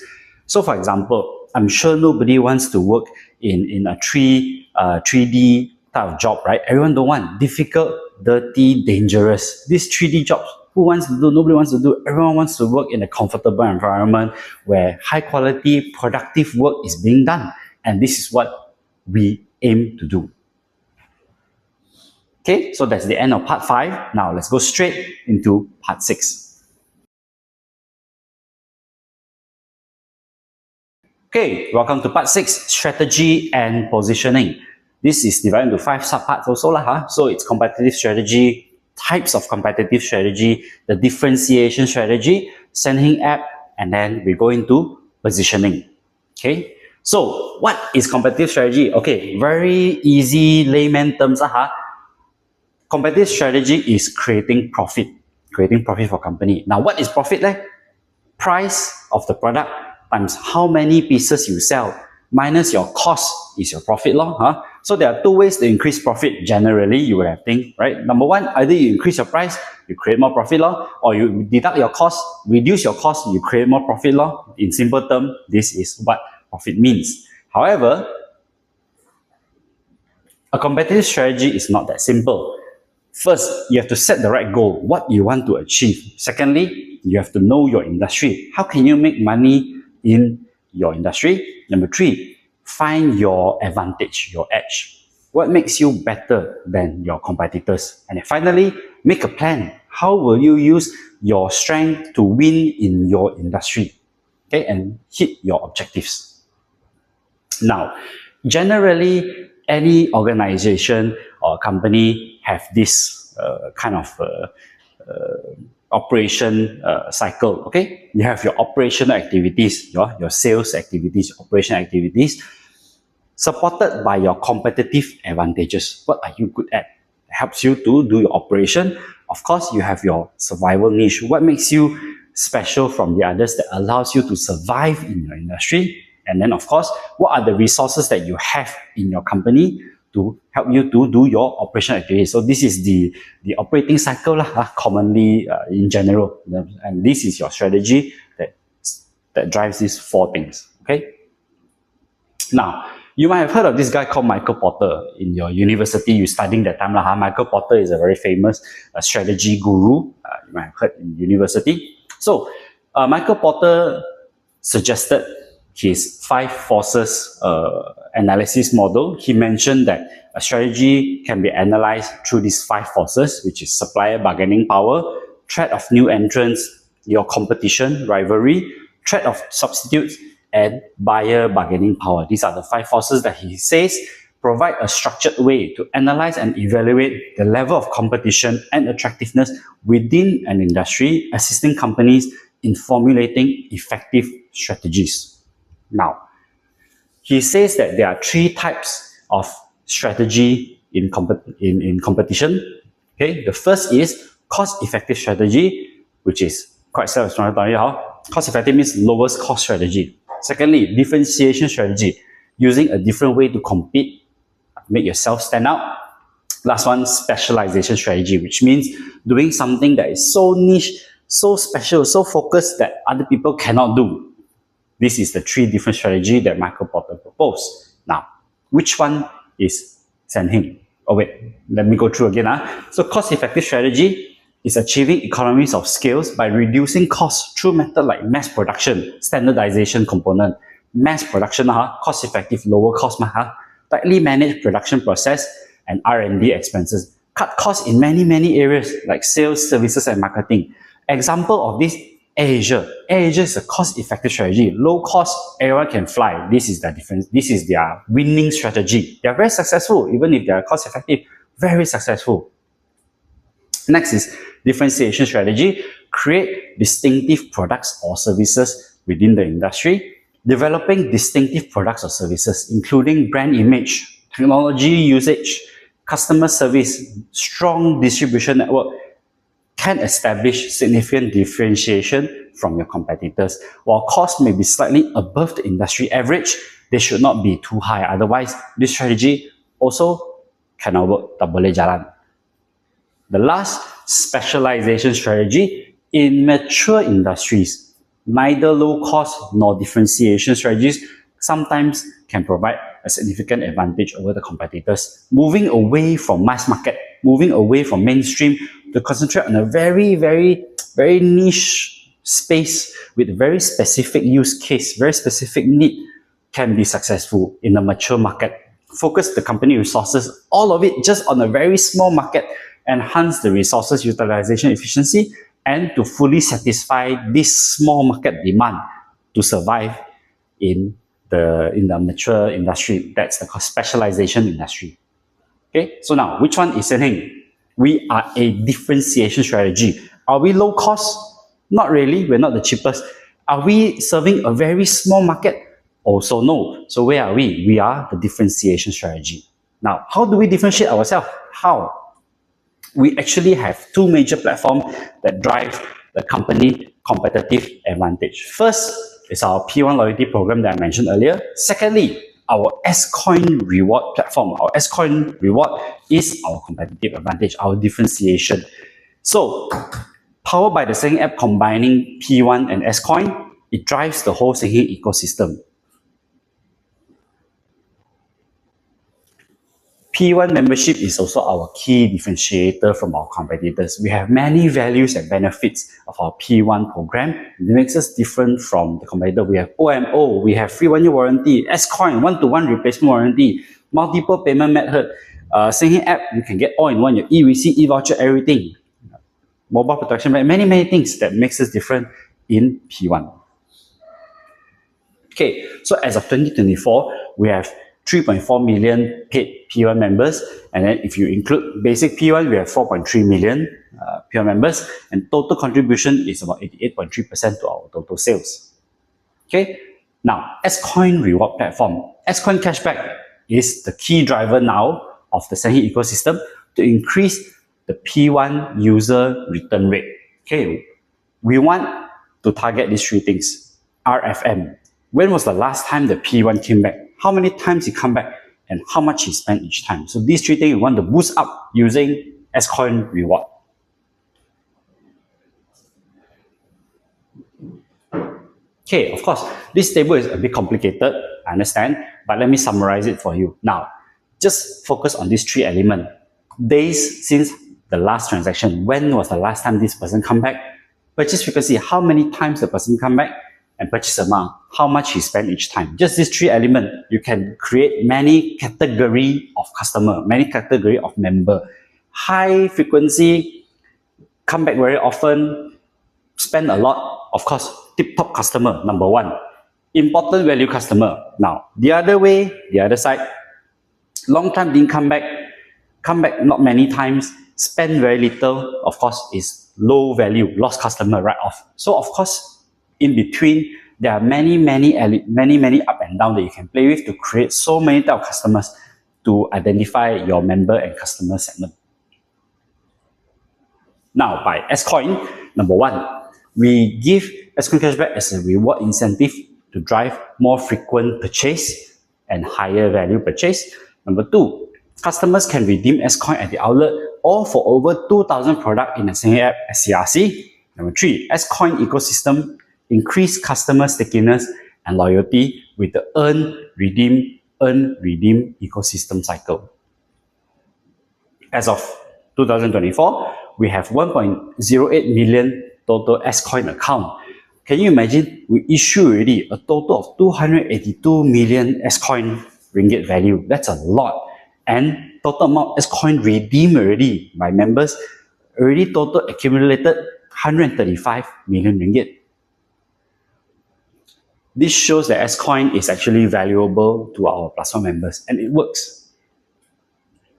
So for example, I'm sure nobody wants to work in a 3D type of job, right? Everyone don't want difficult, dirty, dangerous. These 3D jobs, who wants to do? Nobody wants to do. Everyone wants to work in a comfortable environment where high quality, productive work is being done. And this is what we aim to do. Okay, so that's the end of part 5. Now let's go straight into part 6. Okay, welcome to part 6, strategy and positioning. This is divided into 5 subparts also lah. So it's competitive strategy, types of competitive strategy, the differentiation strategy, Senheng app, and then we go into positioning. Okay, so what is competitive strategy? Okay, very easy layman terms Competitive strategy is creating profit for company. Now what is profit leh? Price of the product times how many pieces you sell minus your cost is your profit law. So there are 2 ways to increase profit. Generally, you would have think, right? Number 1, either you increase your price, you create more profit law, or you deduct your cost, reduce your cost, you create more profit law. In simple terms, this is what profit means. However, a competitive strategy is not that simple. First, you have to set the right goal, what you want to achieve. Secondly, you have to know your industry. How can you make money in your industry? Number 3, find your advantage, your edge. What makes you better than your competitors? And then finally, make a plan. How will you use your strength to win in your industry? Okay, and hit your objectives. Now, generally, any organization or company have this kind of operation cycle. Okay, you have your operational activities, your sales activities, operation activities, supported by your competitive advantages. What are you good at? It helps you to do your operation. Of course, you have your survival niche. What makes you special from the others that allows you to survive in your industry? And then, of course, what are the resources that you have in your company to help you to do your operational activities. So this is the operating cycle commonly in general. And this is your strategy that drives these four things. Okay. Now, you might have heard of this guy called Michael Porter in your university. You studying that time. Michael Porter is a very famous strategy guru. You might have heard in university. So, Michael Porter suggested his 5 forces analysis model. He mentioned that a strategy can be analyzed through these 5 forces, which is supplier bargaining power, threat of new entrants, your competition, rivalry, threat of substitutes, and buyer bargaining power. These are the 5 forces that he says provide a structured way to analyze and evaluate the level of competition and attractiveness within an industry, assisting companies in formulating effective strategies. Now, he says that there are 3 types of strategy in competition. Okay, the first is cost-effective strategy, which is quite self-explanatory. Cost-effective means lowest cost strategy. Secondly, differentiation strategy, using a different way to compete, make yourself stand out. Last one, specialization strategy, which means doing something that is so niche, so special, so focused that other people cannot do. This is the 3 different strategies that Michael Porter proposed. Now, which one is Senheng? Oh wait, let me go through again. So cost-effective strategy is achieving economies of scales by reducing costs through methods like mass production, standardization component, mass production, cost-effective, lower cost, tightly managed production process, and R&D expenses. Cut costs in many areas like sales, services, and marketing. Example of this, Asia. Asia is a cost-effective strategy. Low cost, everyone can fly. This is the difference. This is their winning strategy. They are very successful, even if they are cost-effective, very successful. Next is differentiation strategy. Create distinctive products or services within the industry. Developing distinctive products or services, including brand image, technology usage, customer service, strong distribution network, can establish significant differentiation from your competitors. While costs may be slightly above the industry average, they should not be too high. Otherwise, this strategy also cannot work. Tak boleh jalan. The last, specialization strategy. In mature industries, neither low cost nor differentiation strategies sometimes can provide a significant advantage over the competitors. Moving away from mass market, moving away from mainstream to concentrate on a very niche space with very specific use case, very specific need, can be successful in a mature market. Focus the company resources, all of it just on a very small market, enhance the resources utilization efficiency, and to fully satisfy this small market demand to survive in the mature industry. That's the specialization industry. Okay, so now which one is Senheng? We are a differentiation strategy. Are we low cost? Not really. We're not the cheapest. Are we serving a very small market? Also no. So where are we? We are the differentiation strategy. Now, how do we differentiate ourselves? How? We actually have 2 major platforms that drive the company competitive advantage. First is our P1 loyalty program that I mentioned earlier. Secondly, our S-Coin reward platform. Our S-Coin reward is our competitive advantage, our differentiation. So, powered by the Senheng app combining P1 and S-Coin, it drives the whole Senheng ecosystem. P1 membership is also our key differentiator from our competitors. We have many values and benefits of our P1 program. It makes us different from the competitor. We have OMO, we have free 1-year warranty, S-Coin, 1-to-1 replacement warranty, multiple payment method, Senheng app, you can get all in one, your e-receipt, e-voucher, everything. Mobile protection, many things that makes us different in P1. Okay, so as of 2024, we have 3.4 million paid P1 members, and then if you include basic P1, we have 4.3 million P1 members, and total contribution is about 88.3% to our total sales. Okay, now S-Coin reward platform. S-Coin cashback is the key driver now of the Senheng ecosystem to increase the P1 user return rate. Okay, we want to target these 3 things. RFM. When was the last time the P1 came back? How many times he come back? and how much he spent each time. So these three things we want to boost up using S-Coin reward. Okay, of course, this table is a bit complicated, I understand, but let me summarize it for you. Now, just focus on these three elements. Days since the last transaction, when was the last time this person come back? Purchase frequency, how many times the person come back? And purchase amount, how much he spent each time. Just these three elements, you can create many category of customer, many category of member. High frequency, come back very often, spend a lot, of course, tip-top customer, number one. Important value customer. Now, the other way, the other side, long time didn't come back not many times, spend very little, of course, is low value, lost customer right off. So, of course, in between, there are many up and down that you can play with to create so many type of customers to identify your member and customer segment. Now, by S-Coin, number one, we give S-Coin cashback as a reward incentive to drive more frequent purchase and higher value purchase. Number two, customers can redeem S-Coin at the outlet or for over 2,000 products in the Senheng app as CRC. Number three, S-Coin ecosystem increase customer stickiness and loyalty with the earn, redeem ecosystem cycle. As of 2024, we have 1.08 million total S-Coin account. Can you imagine? We issue already a total of 282 million S-Coin ringgit value. That's a lot. And total amount S-Coin redeemed already by members, already total accumulated 135 million ringgit. This shows that S-Coin is actually valuable to our Plus One members, and it works.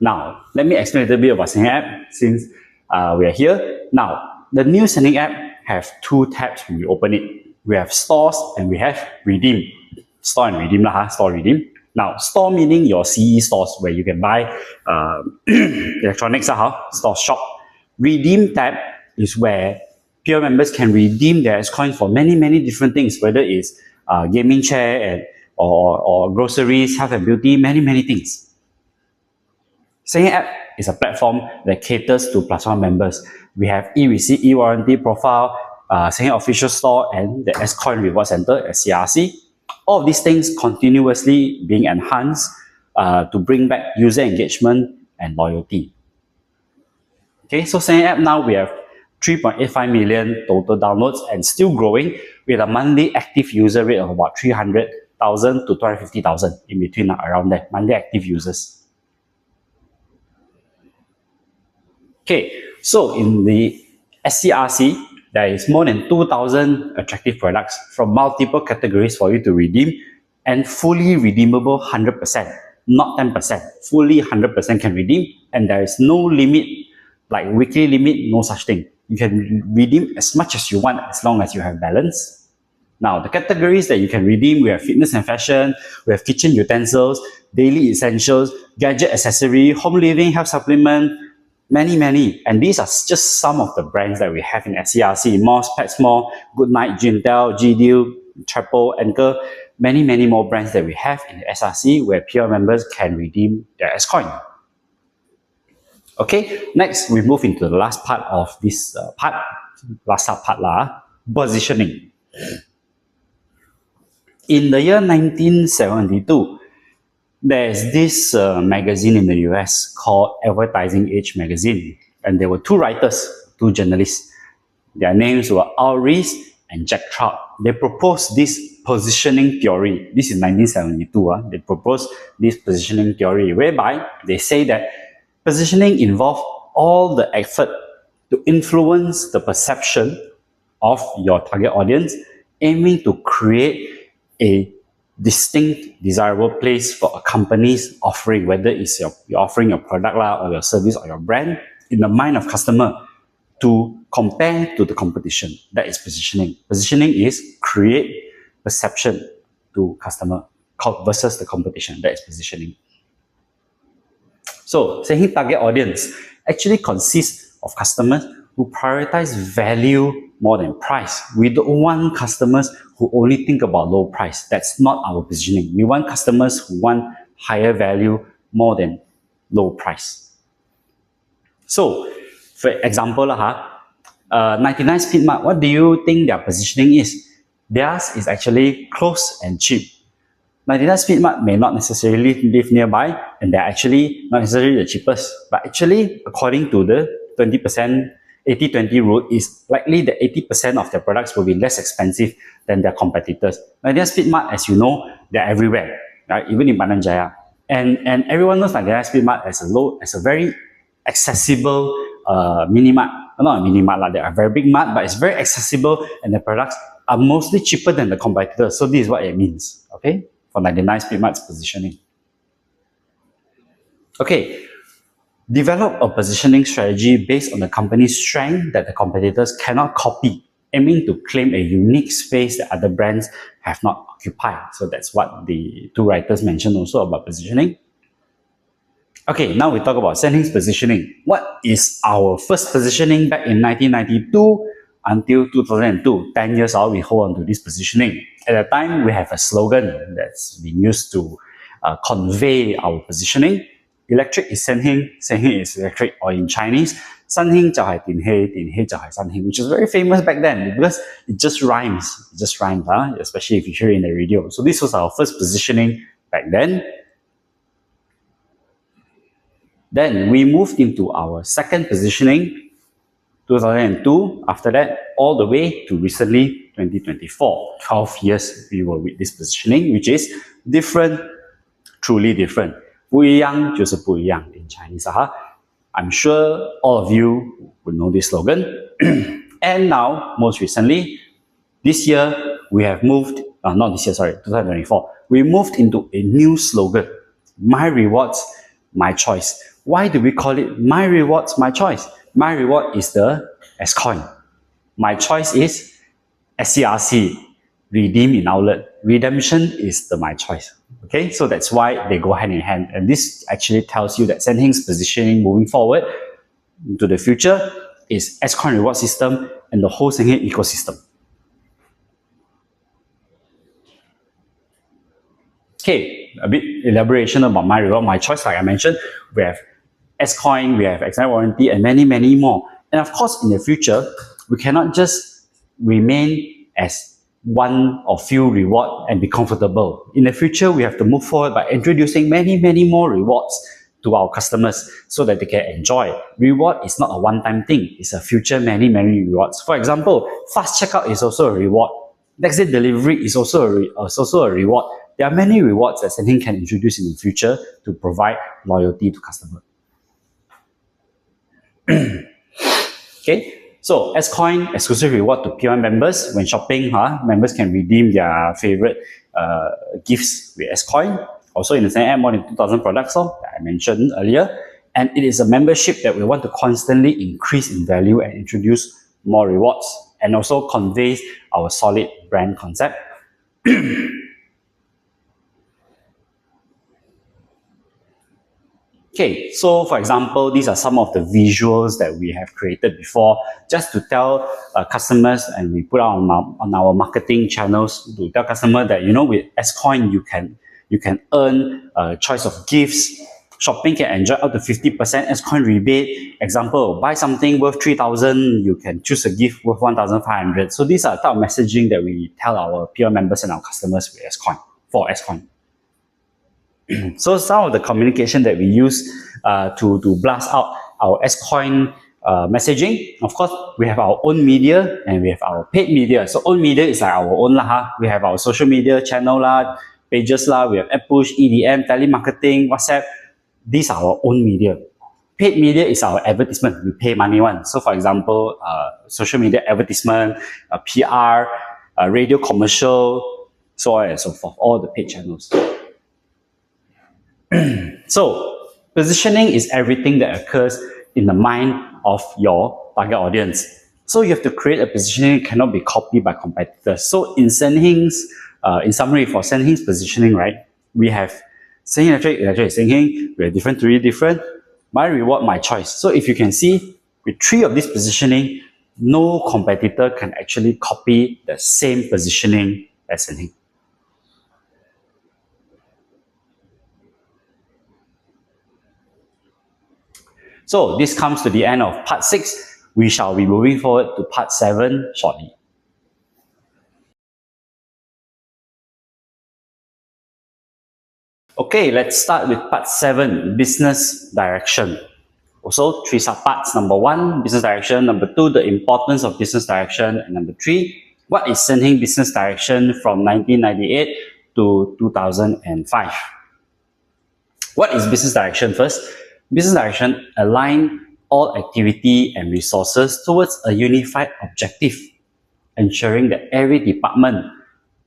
Now, let me explain a little bit about Senheng app since we are here. Now, the new Senheng app have two tabs when you open it. We have stores and we have redeem. Store and redeem store redeem. Now, store meaning your CE stores where you can buy electronics, store shop. Redeem tab is where pure members can redeem their S-Coins for many different things, whether it's gaming chair or groceries, health and beauty, many things. Senheng app is a platform that caters to Plus One members. We have e-receipt, e-warranty profile, Senheng official store, and the S-Coin reward center at CRC. All of these things continuously being enhanced to bring back user engagement and loyalty. Okay, so Senheng app now we have 3.85 million total downloads and still growing with a monthly active user rate of about 300,000 to 250,000 in between, around there, monthly active users. Okay, so in the SCRC, there is more than 2,000 attractive products from multiple categories for you to redeem and fully redeemable 100%, not 10%, fully 100% can redeem, and there is no limit, like weekly limit, no such thing. You can redeem as much as you want as long as you have balance. Now, the categories that you can redeem, we have fitness and fashion, we have kitchen utensils, daily essentials, gadget accessory, home living, health supplement, many. And these are just some of the brands that we have in SCRC. Moss, PetSmall, Goodnight, Gintel, GDeal, Trapo, Anchor, many more brands that we have in the SRC where pure members can redeem their S-Coin. Okay, next we move into the last part of this last subpart, positioning. In the year 1972, there's this magazine in the US called Advertising Age magazine, and there were two writers, two journalists. Their names were Al Rees and Jack Trout. They proposed this positioning theory. This is 1972. They proposed this positioning theory whereby they say that positioning involves all the effort to influence the perception of your target audience, aiming to create a distinct, desirable place for a company's offering, whether it's you're offering your product or your service or your brand, in the mind of customer to compare to the competition. That is positioning. Positioning is create perception to customer versus the competition. That is positioning. So, Senheng target audience actually consists of customers who prioritize value more than price. We don't want customers who only think about low price. That's not our positioning. We want customers who want higher value more than low price. So, for example, 99 Speed Mart, what do you think their positioning is? Theirs is actually close and cheap. 99 Speed Mart may not necessarily live nearby, and they're actually not necessarily the cheapest. But actually, according to the 20%, 80-20 rule, is likely that 80% of their products will be less expensive than their competitors. 99 Speed Mart, as you know, they're everywhere, right? Even in Bandar Jaya. And everyone knows 99 Speed Mart as a very accessible mini mart. Not a mini mart, they are a very big mart, but it's very accessible, and the products are mostly cheaper than the competitors. So this is what it means, okay, for 99 Speed Mart's positioning. Okay, develop a positioning strategy based on the company's strength that the competitors cannot copy, aiming to claim a unique space that other brands have not occupied. So that's what the two writers mentioned also about positioning. Okay, now we talk about Senheng's positioning. What is our first positioning back in 1992 until 2002? 10 years old, we hold on to this positioning. At the time, we have a slogan that's been used to convey our positioning. Electric is Senheng, Senheng is electric, or in Chinese, 三興就係電器，電器就係新興, which is very famous back then because it just rhymes. It just rhymes, especially if you hear it in the radio. So this was our first positioning back then. Then we moved into our second positioning, 2002, after that, all the way to recently, 2024. 12 years we were with this positioning, which is different, truly different. 不一样就是不一样 in Chinese. I'm sure all of you would know this slogan. And now, most recently, this year, we have moved, not this year, sorry, 2024, we moved into a new slogan, My Rewards, My Choice. Why do we call it My Rewards, My Choice? My Reward is the S-Coin. My Choice is SCRC, Redeem in Outlet. Redemption is the My Choice. Okay, so that's why they go hand in hand. And this actually tells you that Senheng's positioning moving forward into the future is S-Coin reward system and the whole Senheng ecosystem. Okay, a bit elaboration about My Reward, My Choice. Like I mentioned, we have S-Coin, we have extended warranty, and many, many more. And of course, in the future, we cannot just remain as one or few reward and be comfortable. In the future, we have to move forward by introducing many, many more rewards to our customers so that they can enjoy. Reward is not a one-time thing. It's a future many, many rewards. For example, fast checkout is also a reward. Next day delivery is also a reward. There are many rewards that Senheng can introduce in the future to provide loyalty to customers. Okay. So, S-Coin, exclusive reward to P1 members. When shopping, members can redeem their favorite gifts with S-Coin. Also in the same app, more than 2,000 products that I mentioned earlier. And it is a membership that we want to constantly increase in value and introduce more rewards. And also conveys our solid brand concept. Okay, so for example, these are some of the visuals that we have created before, just to tell customers, and we put on our marketing channels to tell customers that, you know, with S-Coin, you can earn a choice of gifts. Shopping can enjoy up to 50% S-Coin rebate. Example, buy something worth 3,000, you can choose a gift worth 1,500. So these are the type of messaging that we tell our peer members and our customers with S-Coin, for S-Coin. So some of the communication that we use to blast out our S-Coin messaging, of course, we have our own media and we have our paid media. So own media is like our own We have our social media channel pages we have app push, EDM, telemarketing, WhatsApp. These are our own media. Paid media is our advertisement. We pay money one. So for example, social media advertisement, PR, radio commercial, so on and so forth. All the paid channels. So, positioning is everything that occurs in the mind of your target audience. So you have to create a positioning that cannot be copied by competitors. So in Senheng's, in summary for Senheng's positioning, right, we have Senheng Electric, Senheng, we have three different, My Reward, My Choice. So if you can see, with three of this positioning, no competitor can actually copy the same positioning as Senheng. So this comes to the end of part 6. We shall be moving forward to part 7 shortly. Okay, let's start with part 7, business direction. Also, 3 subparts. Number 1, business direction. Number 2, the importance of business direction. And number 3, what is Senheng business direction from 1998 to 2005? What is business direction first? Business direction aligns all activity and resources towards a unified objective, ensuring that every department,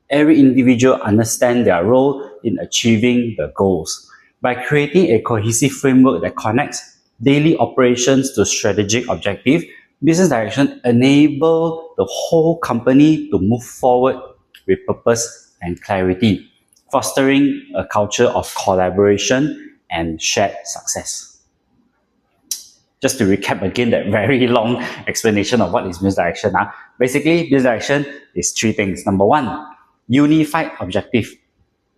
every individual understand their role in achieving the goals. By creating a cohesive framework that connects daily operations to strategic objective, business direction enable the whole company to move forward with purpose and clarity, fostering a culture of collaboration and shared success. Just to recap again that very long explanation of what is business direction. Basically, business direction is 3 things. Number 1, unified objective,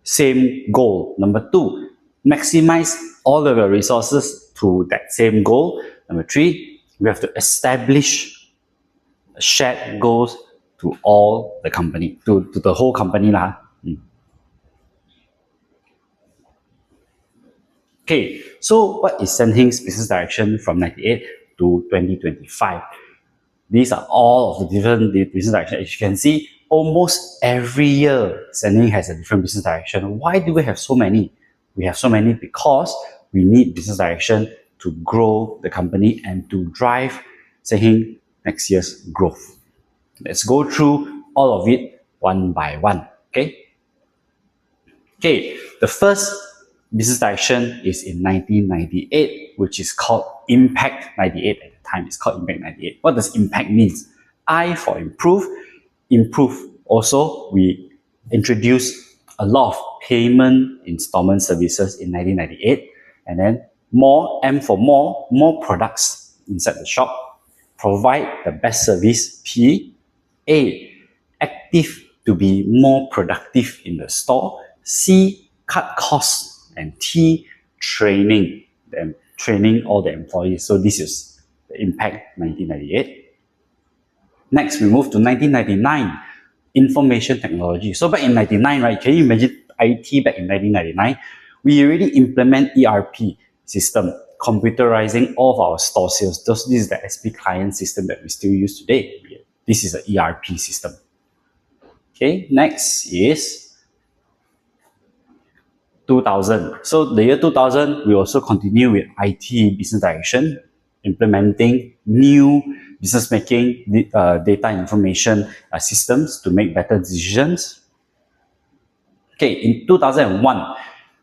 same goal. Number 2, maximize all of your resources to that same goal. Number 3, we have to establish shared goals to all the company, to the whole company. Okay, so what is Senheng's business direction from 98 to 2025? These are all of the different business directions. As you can see, almost every year, Senheng has a different business direction. Why do we have so many? We have so many because we need business direction to grow the company and to drive Senheng next year's growth. Let's go through all of it one by one. Okay, the first business direction is in 1998, which is called Impact 98 at the time. It's called Impact 98. What does impact means? I for improve. Improve. Also, we introduced a lot of payment installment services in 1998. And then more, M for more products inside the shop. Provide the best service, P. A, active to be more productive in the store. C, cut costs. And T, training all the employees. So this is the Impact 1998. Next, we move to 1999, information technology. So back in 99, right? Can you imagine IT back in 1999? We already implement ERP system, computerizing all of our store sales. This is the SP client system that we still use today. This is an ERP system. Okay, next is 2000. So the year 2000, we also continue with IT business direction, implementing new business making data information systems to make better decisions. Okay, in 2001,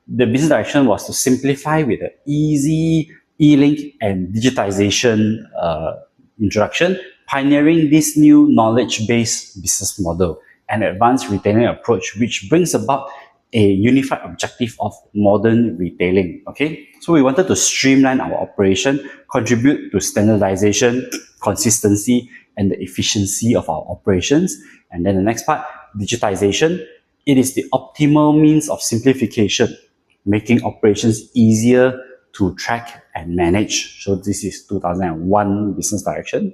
the business direction was to simplify with an easy e-link and digitization introduction, pioneering this new knowledge-based business model and advanced retailing approach, which brings about a unified objective of modern retailing. Okay, so we wanted to streamline our operation, contribute to standardization, consistency, and the efficiency of our operations. And then the next part, digitization. It is the optimal means of simplification, making operations easier to track and manage. So this is 2001 business direction.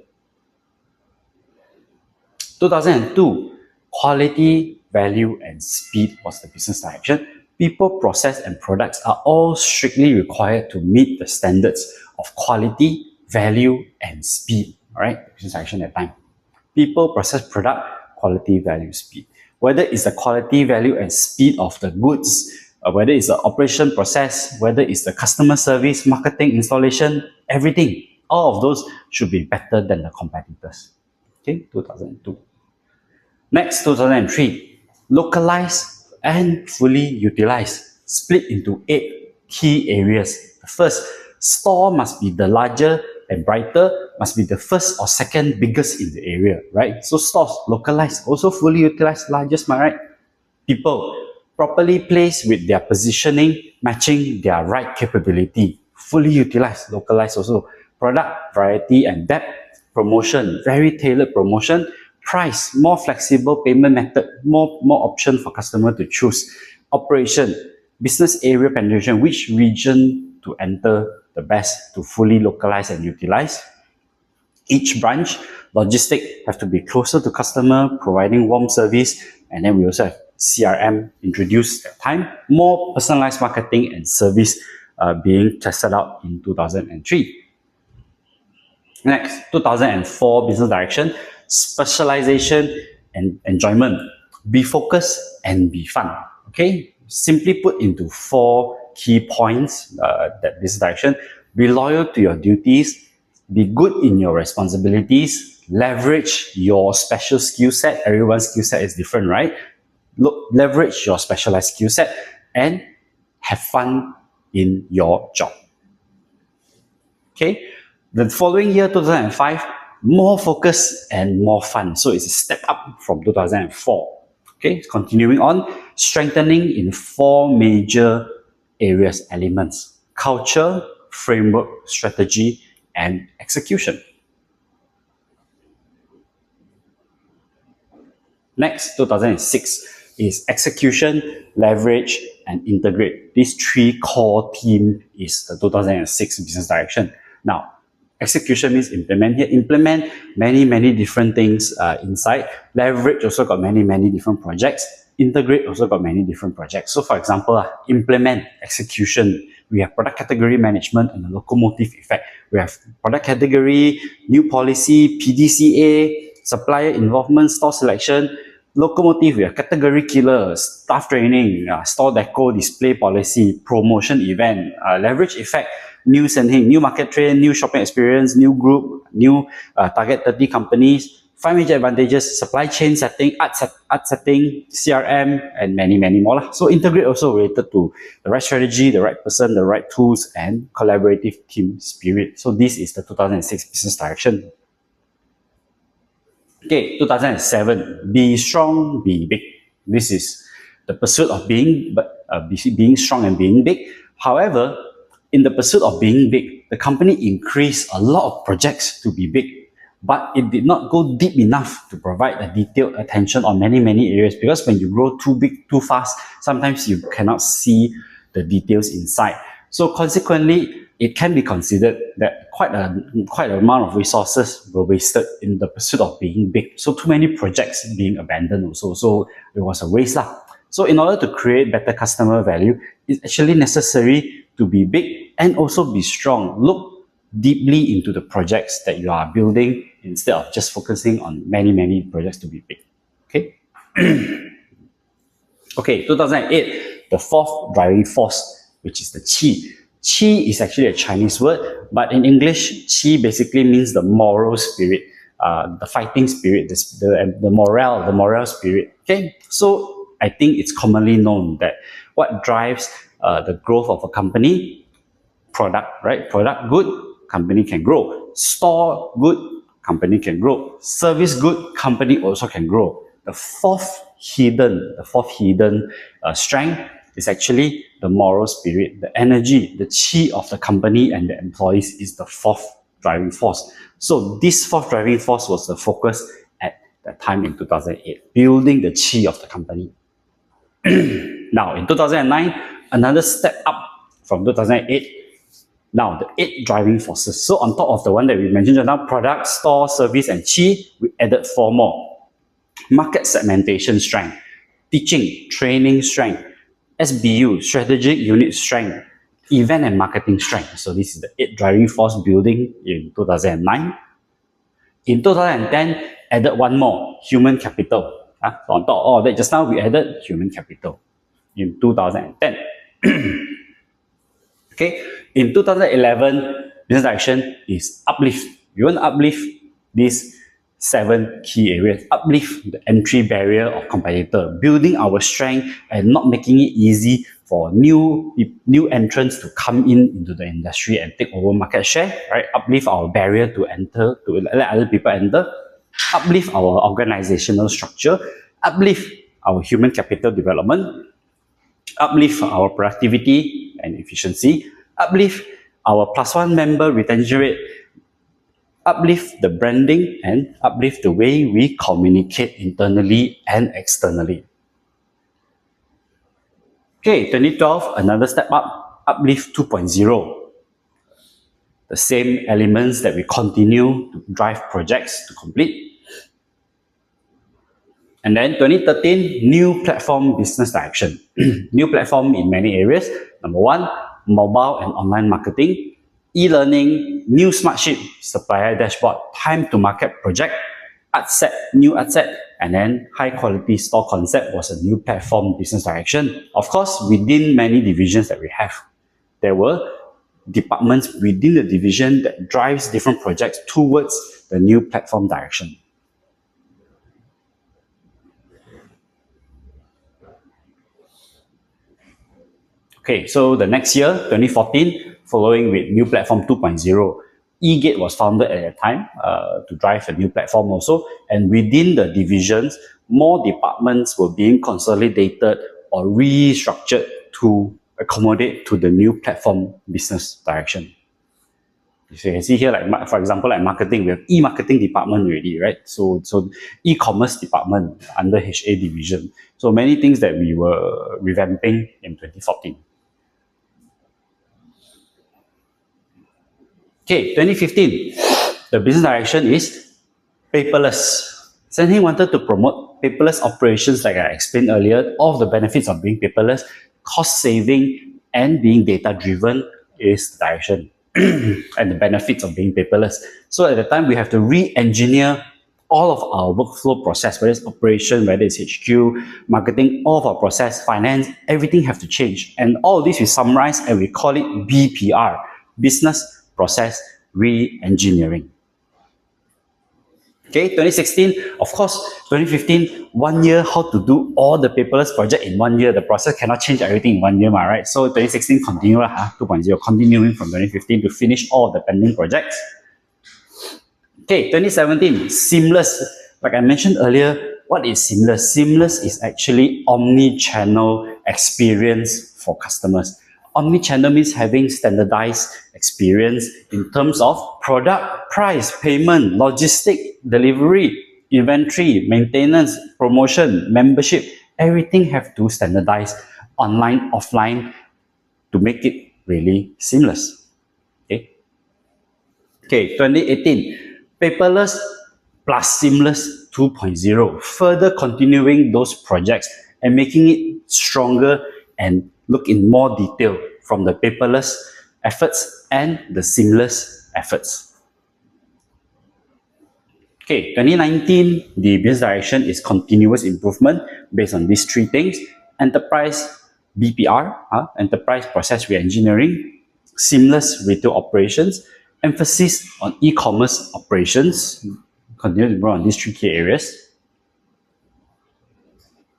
2002, quality, value, and speed was the business direction. People, process, and products are all strictly required to meet the standards of quality, value, and speed. All right, business direction at that time. People, process, product, quality, value, speed. Whether it's the quality, value, and speed of the goods, whether it's the operation process, whether it's the customer service, marketing, installation, everything, all of those should be better than the competitors. Okay, 2002. Next, 2003. Localize and fully utilize, split into 8 key areas. The first, store must be the larger and brighter, must be the first or second biggest in the area, right? So stores, localize, also fully utilize, largest, right? People, properly placed with their positioning, matching their right capability, fully utilize, localize also. Product, variety and depth. Promotion, very tailored promotion. Price, more flexible payment method, more option for customer to choose. Operation, business area penetration, which region to enter the best to fully localize and utilize. Each branch, logistic have to be closer to customer, providing warm service, and then we also have CRM introduced at time, more personalized marketing and service being tested out in 2003. Next, 2004 business direction, specialization and enjoyment. Be focused and be fun. Okay, simply put into 4 key points that business direction. Be loyal to your duties, be good in your responsibilities, leverage your special skill set. Everyone's skill set is different, right? Leverage your specialized skill set and have fun in your job. Okay, the following year, 2005, more focus and more fun. So it's a step up from 2004. Okay, continuing on, strengthening in 4 major areas, elements: culture, framework, strategy, and execution. Next, 2006 is execution, leverage, and integrate. These 3 core themes is the 2006 business direction. Now, execution means implement. Here, implement many different things inside. Leverage also got many different projects. Integrate also got many different projects. So for example, implement, execution. We have product category management and the locomotive effect. We have product category, new policy, PDCA, supplier involvement, store selection. Locomotive, we have category killer, staff training, store deco, display policy, promotion event, leverage effect, new Senheng, new market trend, new shopping experience, new group, new target 30 companies. 5 major advantages: supply chain setting, art setting, CRM, and many more. So integrate also related to the right strategy, the right person, the right tools, and collaborative team spirit. So this is the 2006 business direction. Okay, 2007, be strong, be big. This is the pursuit of being strong and being big. However, in the pursuit of being big, the company increased a lot of projects to be big, but it did not go deep enough to provide a detailed attention on many areas, because when you grow too big, too fast, sometimes you cannot see the details inside. So consequently, it can be considered that quite an amount of resources were wasted in the pursuit of being big. So too many projects being abandoned also. So it was a waste lah. So in order to create better customer value, it's actually necessary to be big and also be strong. Look deeply into the projects that you are building instead of just focusing on many projects to be big. Okay. Okay, 2008, the 4th driving force, which is the qi. Qi is actually a Chinese word, but in English, qi basically means the moral spirit, the fighting spirit, the moral spirit. Okay, so I think it's commonly known that what drives the growth of a company: product, right? Product good, company can grow. Store good, company can grow. Service good, company also can grow. The fourth hidden strength is actually the moral spirit, the energy, the qi of the company and the employees is the 4th driving force. So this 4th driving force was the focus at that time in 2008, building the qi of the company. Now in 2009, another step up from 2008. Now the 8 driving forces. So on top of the one that we mentioned just now, product, store, service, and qi, we added 4 more. Market segmentation strength, teaching, training strength, SBU, strategic unit strength, event and marketing strength. So this is the 8 driving force building in 2009. In 2010, added 1 more, human capital. So on top of all that, just now we added human capital in 2010. Okay, in 2011, business direction is uplift. We want to uplift these 7 key areas. Uplift the entry barrier of competitor, building our strength and not making it easy for new entrants to come into the industry and take over market share. Right? Uplift our barrier to enter, to let other people enter. Uplift our organizational structure. Uplift our human capital development. Uplift our productivity and efficiency. Uplift our +1 member retention rate. Uplift the branding and uplift the way we communicate internally and externally. Okay, 2012, another step up, uplift 2.0. the same elements that we continue to drive projects to complete. And then 2013, new platform business direction. New platform in many areas. Number one, mobile and online marketing, e-learning, new Smartsheet, supplier dashboard, time to market project, new art set, and then high quality store concept was a new platform business direction. Of course, within many divisions that we have, there were departments within the division that drives different projects towards the new platform direction. Okay, so the next year, 2014, following with new platform 2.0, eGate was founded at that time to drive a new platform also. And within the divisions, more departments were being consolidated or restructured to accommodate to the new platform business direction. So you can see here, like for example, like marketing, we have e-marketing department already, right? So e-commerce department under HA division. So many things that we were revamping in 2014. Okay, 2015, the business direction is paperless. Senheng wanted to promote paperless operations like I explained earlier. All of the benefits of being paperless, cost saving, and being data driven is the direction and the benefits of being paperless. So at the time, we have to re-engineer all of our workflow process, whether it's operation, whether it's HQ, marketing, all of our process, finance, everything have to change. And all of this we summarize and we call it BPR, Business Process Re-engineering. Okay, 2016, of course, 2015, 1 year, how to do all the paperless project in 1 year. The process cannot change everything in 1 year, right? So 2016, continue 2.0, continuing from 2015 to finish all the pending projects. Okay, 2017, seamless. Like I mentioned earlier, what is seamless? Seamless is actually omni-channel experience for customers. Omni-channel means having standardized experience in terms of product, price, payment, logistic, delivery, inventory, maintenance, promotion, membership. Everything have to standardize online, offline to make it really seamless. Okay, 2018, paperless plus seamless 2.0, further continuing those projects and making it stronger and look in more detail from the paperless efforts and the seamless efforts. Okay, 2019, the business direction is continuous improvement based on these three things: enterprise BPR, enterprise process re-engineering, seamless retail operations, emphasis on e-commerce operations, continue to grow on these three key areas.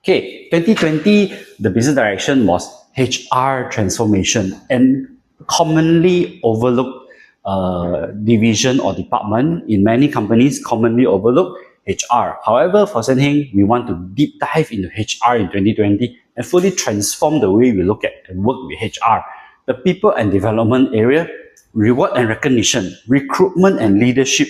Okay, 2020, the business direction was HR transformation, and commonly overlooked division or department in many companies commonly overlook HR. However, for Senheng, we want to deep dive into HR in 2020 and fully transform the way we look at and work with HR. The people and development area, reward and recognition, recruitment and leadership,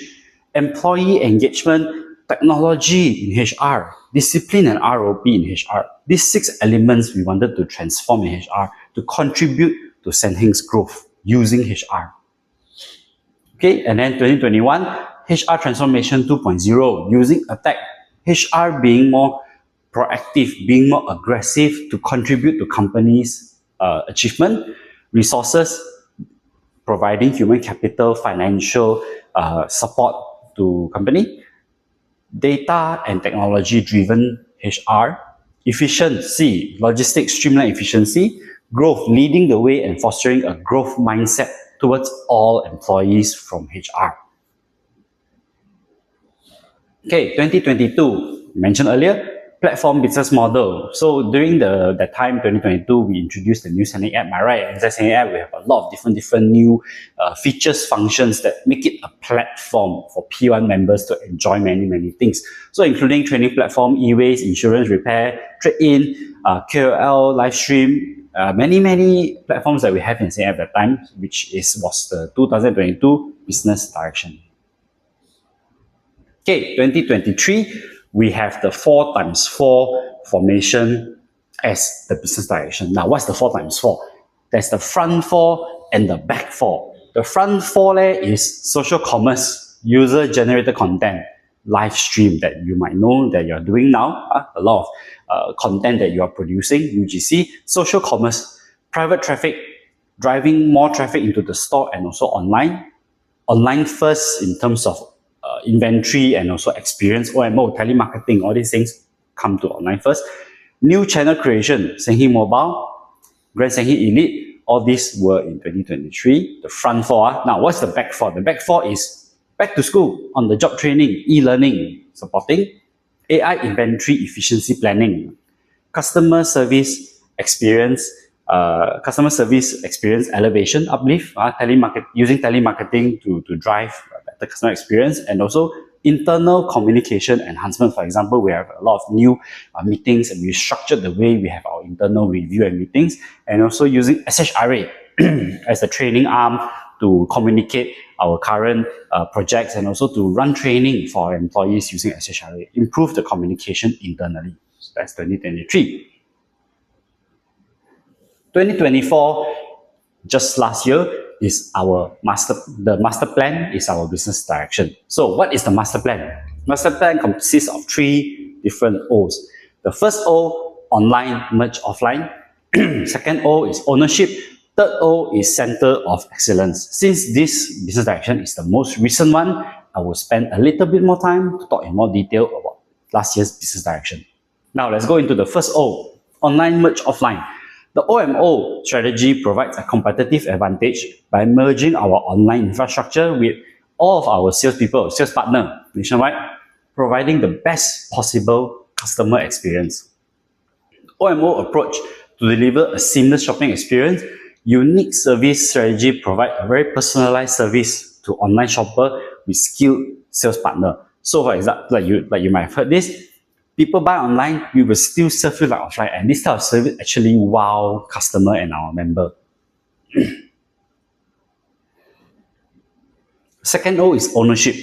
employee engagement, technology in HR, discipline and ROP in HR. These 6 elements we wanted to transform in HR to contribute to Senheng's growth using HR. Okay, and then 2021, HR transformation 2.0, using attack, HR being more proactive, being more aggressive to contribute to companies' achievement, resources, providing human capital, financial support to company, data and technology driven HR, efficiency, logistics, streamline efficiency, growth, leading the way and fostering a growth mindset towards all employees from HR. Okay, 2022, mentioned earlier, platform business model. So during that time, 2022, we introduced the new Senheng app, right? Inside Senheng app, we have a lot of different new features, functions that make it a platform for P1 members to enjoy many things. So including training platform, e-waste, insurance, repair, trade-in, KOL, live stream, many platforms that we have in Senheng app at that time, which was the 2022 business direction. Okay, 2023, we have the 4x4 formation as the business direction. Now, what's the 4x4? There's the front 4 and the back 4. The front four there is social commerce, user-generated content, live stream that you might know that you're doing now, a lot of content that you are producing, UGC, social commerce, private traffic, driving more traffic into the store and also online. Online first in terms of inventory and also experience, OMO, telemarketing, all these things come to online first. New channel creation, Senheng Mobile, Grand Senheng Elite, all these were in 2023. The front four. Now, what's the back four? The back four is back to school, on-the-job training, e-learning, supporting, AI inventory efficiency planning, customer service experience elevation, uplift, using telemarketing to drive better customer experience, and also internal communication enhancement. For example, we have a lot of new meetings, and we structured the way we have our internal review and meetings, and also using SHRA as a training arm to communicate our current projects, and also to run training for our employees using SHRA, improve the communication internally. So that's 2023. 2024, just last year, is the master plan is our business direction. So what is the master plan? Master plan consists of 3 different O's. The first O, online merge offline. Second O is ownership. Third O is center of excellence. Since this business direction is the most recent one, I will spend a little bit more time to talk in more detail about last year's business direction. Now let's go into the first O, online merge offline. The OMO strategy provides a competitive advantage by merging our online infrastructure with all of our salespeople, sales partner nationwide, providing the best possible customer experience. OMO approach to deliver a seamless shopping experience, unique service strategy provide a very personalized service to online shopper with skilled sales partner. So for example, like you might have heard this, people buy online, we will still serve you like offline, and this type of service actually wow customer and our member. Second O is ownership.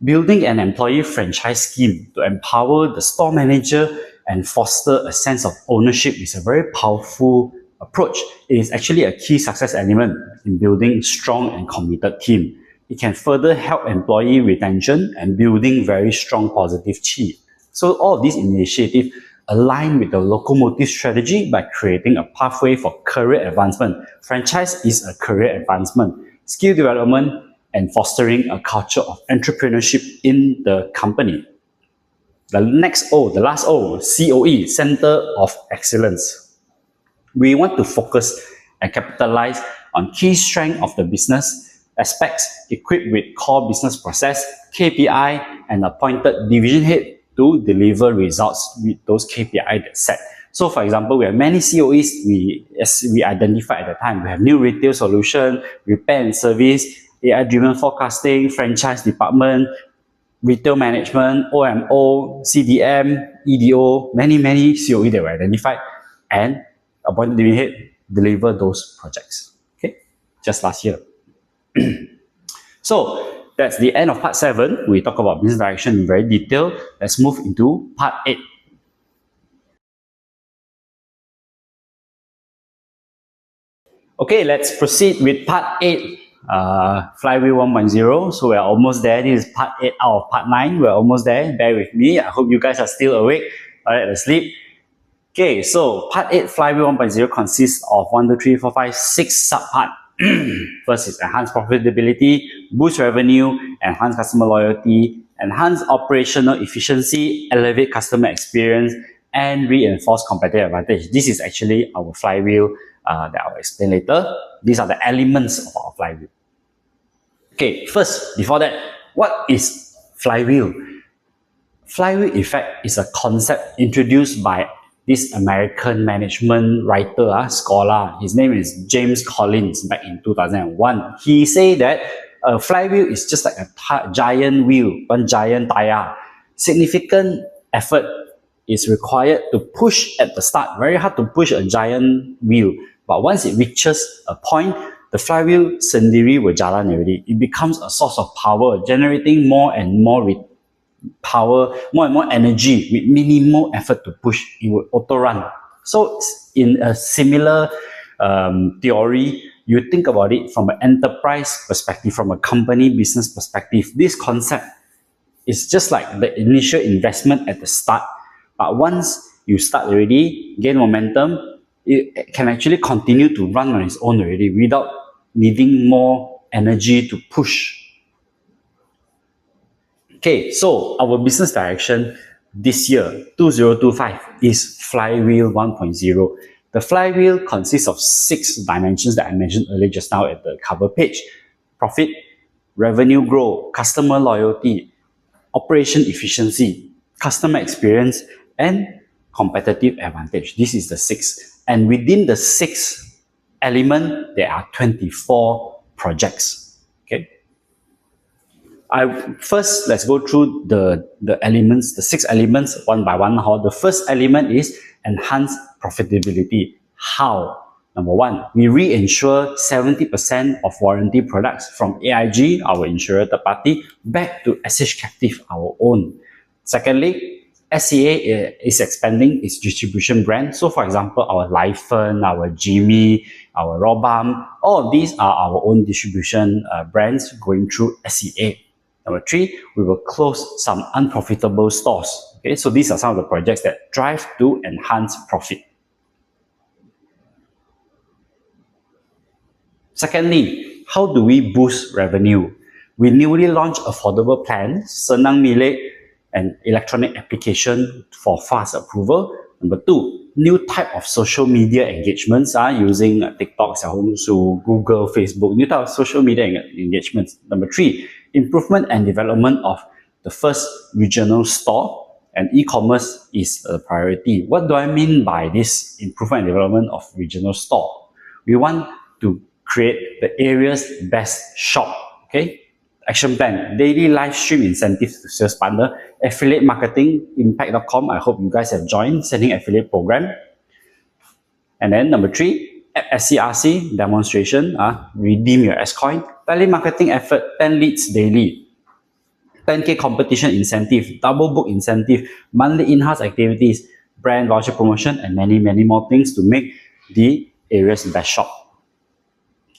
Building an employee franchise scheme to empower the store manager and foster a sense of ownership is a very powerful approach. It is actually a key success element in building strong and committed team. It can further help employee retention and building very strong positive chi. So all of these initiatives align with the locomotive strategy by creating a pathway for career advancement. Franchise is a career advancement, skill development, and fostering a culture of entrepreneurship in the company. The next O, the last O, COE, Center of Excellence. We want to focus and capitalize on key strengths of the business aspects equipped with core business process, KPI, and appointed division head to deliver results with those KPI that set. So for example, we have many COEs as we identified at the time. We have new retail solution, repair and service, AI-driven forecasting, franchise department, retail management, OMO, CDM, EDO, many COE that were identified, and appointed division head deliver those projects. Okay, just last year. So that's the end of part 7. We talk about business direction in very detail. Let's move into part 8. Okay, let's proceed with part 8. Flywheel 1.0. So we're almost there. This is part 8 out of part 9. We're almost there. Bear with me. I hope you guys are still awake. Alright, let's sleep. Okay, so part 8 Flywheel 1.0 consists of 6 sub-parts. First is enhance profitability, boost revenue, enhance customer loyalty, enhance operational efficiency, elevate customer experience, and reinforce competitive advantage. This is actually our flywheel that I'll explain later. These are the elements of our flywheel. Okay, first, before that, what is flywheel? Flywheel effect is a concept introduced by this American management writer, scholar. His name is James Collins back in 2001. He said that a flywheel is just like a giant wheel, one giant tire. Significant effort is required to push at the start. Very hard to push a giant wheel. But once it reaches a point, the flywheel sendiri will jalan already. It becomes a source of power, generating more and more power, more and more energy with minimal effort to push. It will auto run. So in a similar theory, you think about it from an enterprise perspective, from a company business perspective, this concept is just like the initial investment at the start. But once you start already, gain momentum, it can actually continue to run on its own already without needing more energy to push. Okay, so our business direction this year, 2025, is Flywheel 1.0. The Flywheel consists of 6 dimensions that I mentioned earlier just now at the cover page: profit, revenue growth, customer loyalty, operation efficiency, customer experience, and competitive advantage. This is the 6. And within the 6 element, there are 24 projects. Okay. First, let's go through the elements, the 6 elements one by one. The first element is enhance profitability. How? Number 1, we reinsure 70% of warranty products from AIG, our insurer third party, back to SH Captive, our own. Secondly, SCA is expanding its distribution brand. So for example, our Lifen, our Jimmy, our Robam, all of these are our own distribution brands going through SCA. Number 3, we will close some unprofitable stores. Okay, so these are some of the projects that drive to enhance profit. Secondly, how do we boost revenue? We newly launched affordable plans, Senheng Milik, an electronic application for fast approval. Number 2, new type of social media engagements using TikTok, Xiaohongshu, Google, Facebook, new type of social media engagements. Number 3, improvement and development of the first regional store, and e-commerce is a priority. What do I mean by this improvement and development of regional store? We want to create the area's best shop. Okay, action plan: daily live stream incentives to sales partner, affiliate marketing, impact.com. I hope you guys have joined Senheng affiliate program. And then number 3, SCRC demonstration, redeem your S-Coin, telemarketing effort, 10 leads daily, 10K competition incentive, double book incentive, monthly in-house activities, brand voucher promotion, and many more things to make the area's best shop,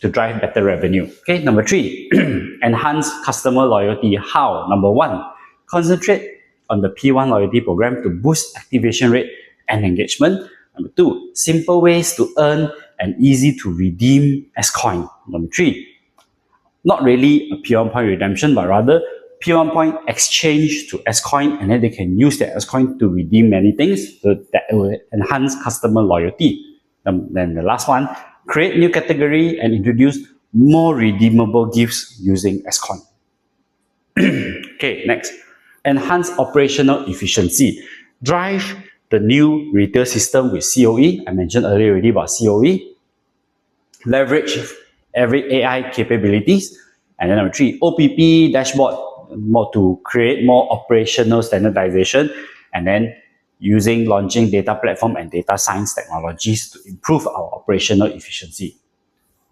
to drive better revenue. Okay, number 3, enhance customer loyalty. How? Number 1, concentrate on the P1 loyalty program to boost activation rate and engagement. Number 2, simple ways to earn and easy to redeem S-Coin. Number 3, not really a P1 point redemption, but rather P1 point exchange to S-Coin, and then they can use that S-Coin to redeem many things, so that will enhance customer loyalty. Then the last one, create new category and introduce more redeemable gifts using S-Coin. Okay, next, enhance operational efficiency. Drive the new retail system with COE. I mentioned earlier already about COE. Leverage every AI capabilities. And then number 3, OPP dashboard, more to create more operational standardization, and then launching data platform and data science technologies to improve our operational efficiency.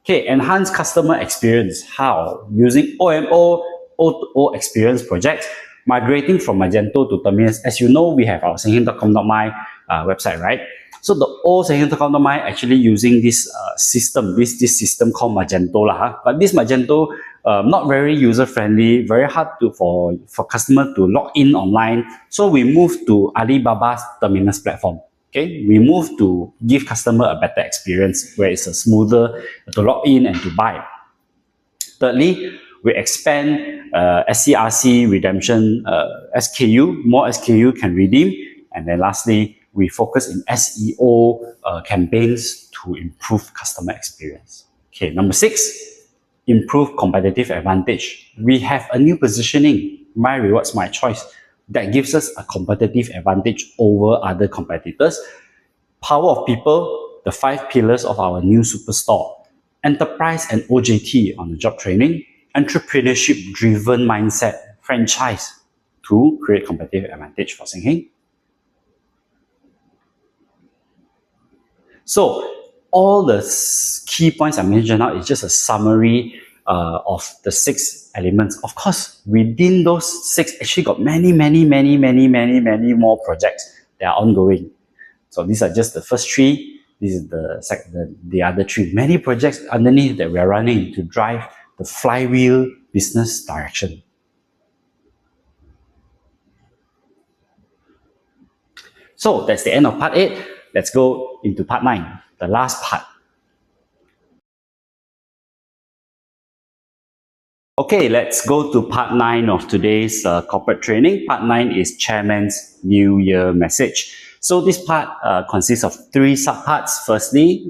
Okay, enhance customer experience. How? Using OMO, O2O experience projects, migrating from Magento to Terminus. As you know, we have our senheng.com.my website, right? So the old senheng.com.my actually using this system, this system called Magento but this Magento not very user friendly, very hard for customer to log in online. So we moved to Alibaba's Terminus platform. Okay, we moved to give customer a better experience where it's a smoother to log in and to buy. Thirdly, we expand SCRC redemption SKU, more SKU can redeem. And then lastly, we focus in SEO campaigns to improve customer experience. Okay, number 6, improve competitive advantage. We have a new positioning, My Rewards, My Choice, that gives us a competitive advantage over other competitors. Power of people, the 5 pillars of our new superstore. Enterprise and OJT on the job training. Entrepreneurship-driven mindset, franchise to create competitive advantage for Senheng. So all the key points I mentioned now is just a summary of the 6 elements. Of course, within those 6, actually got many more projects that are ongoing. So these are just the first 3 This is the other three. Many projects underneath that we are running to drive the flywheel business direction. So that's the end of part 8. Let's go into part 9, the last part. Okay, let's go to part 9 of today's corporate training. Part 9 is Chairman's New Year message. So this part consists of 3 subparts. Firstly,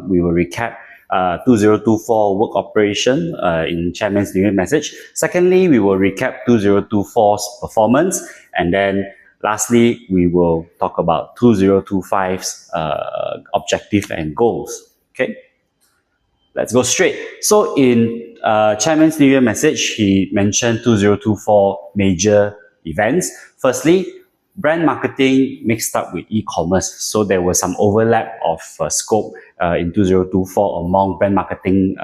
we will recap 2024 work operation in Chairman's New Year message. Secondly, we will recap 2024's performance. And then lastly, we will talk about 2025's objective and goals. Okay. Let's go straight. So in Chairman's New Year message, he mentioned 2024 major events. Firstly, brand marketing mixed up with e-commerce. So there was some overlap of scope in 2024 among brand marketing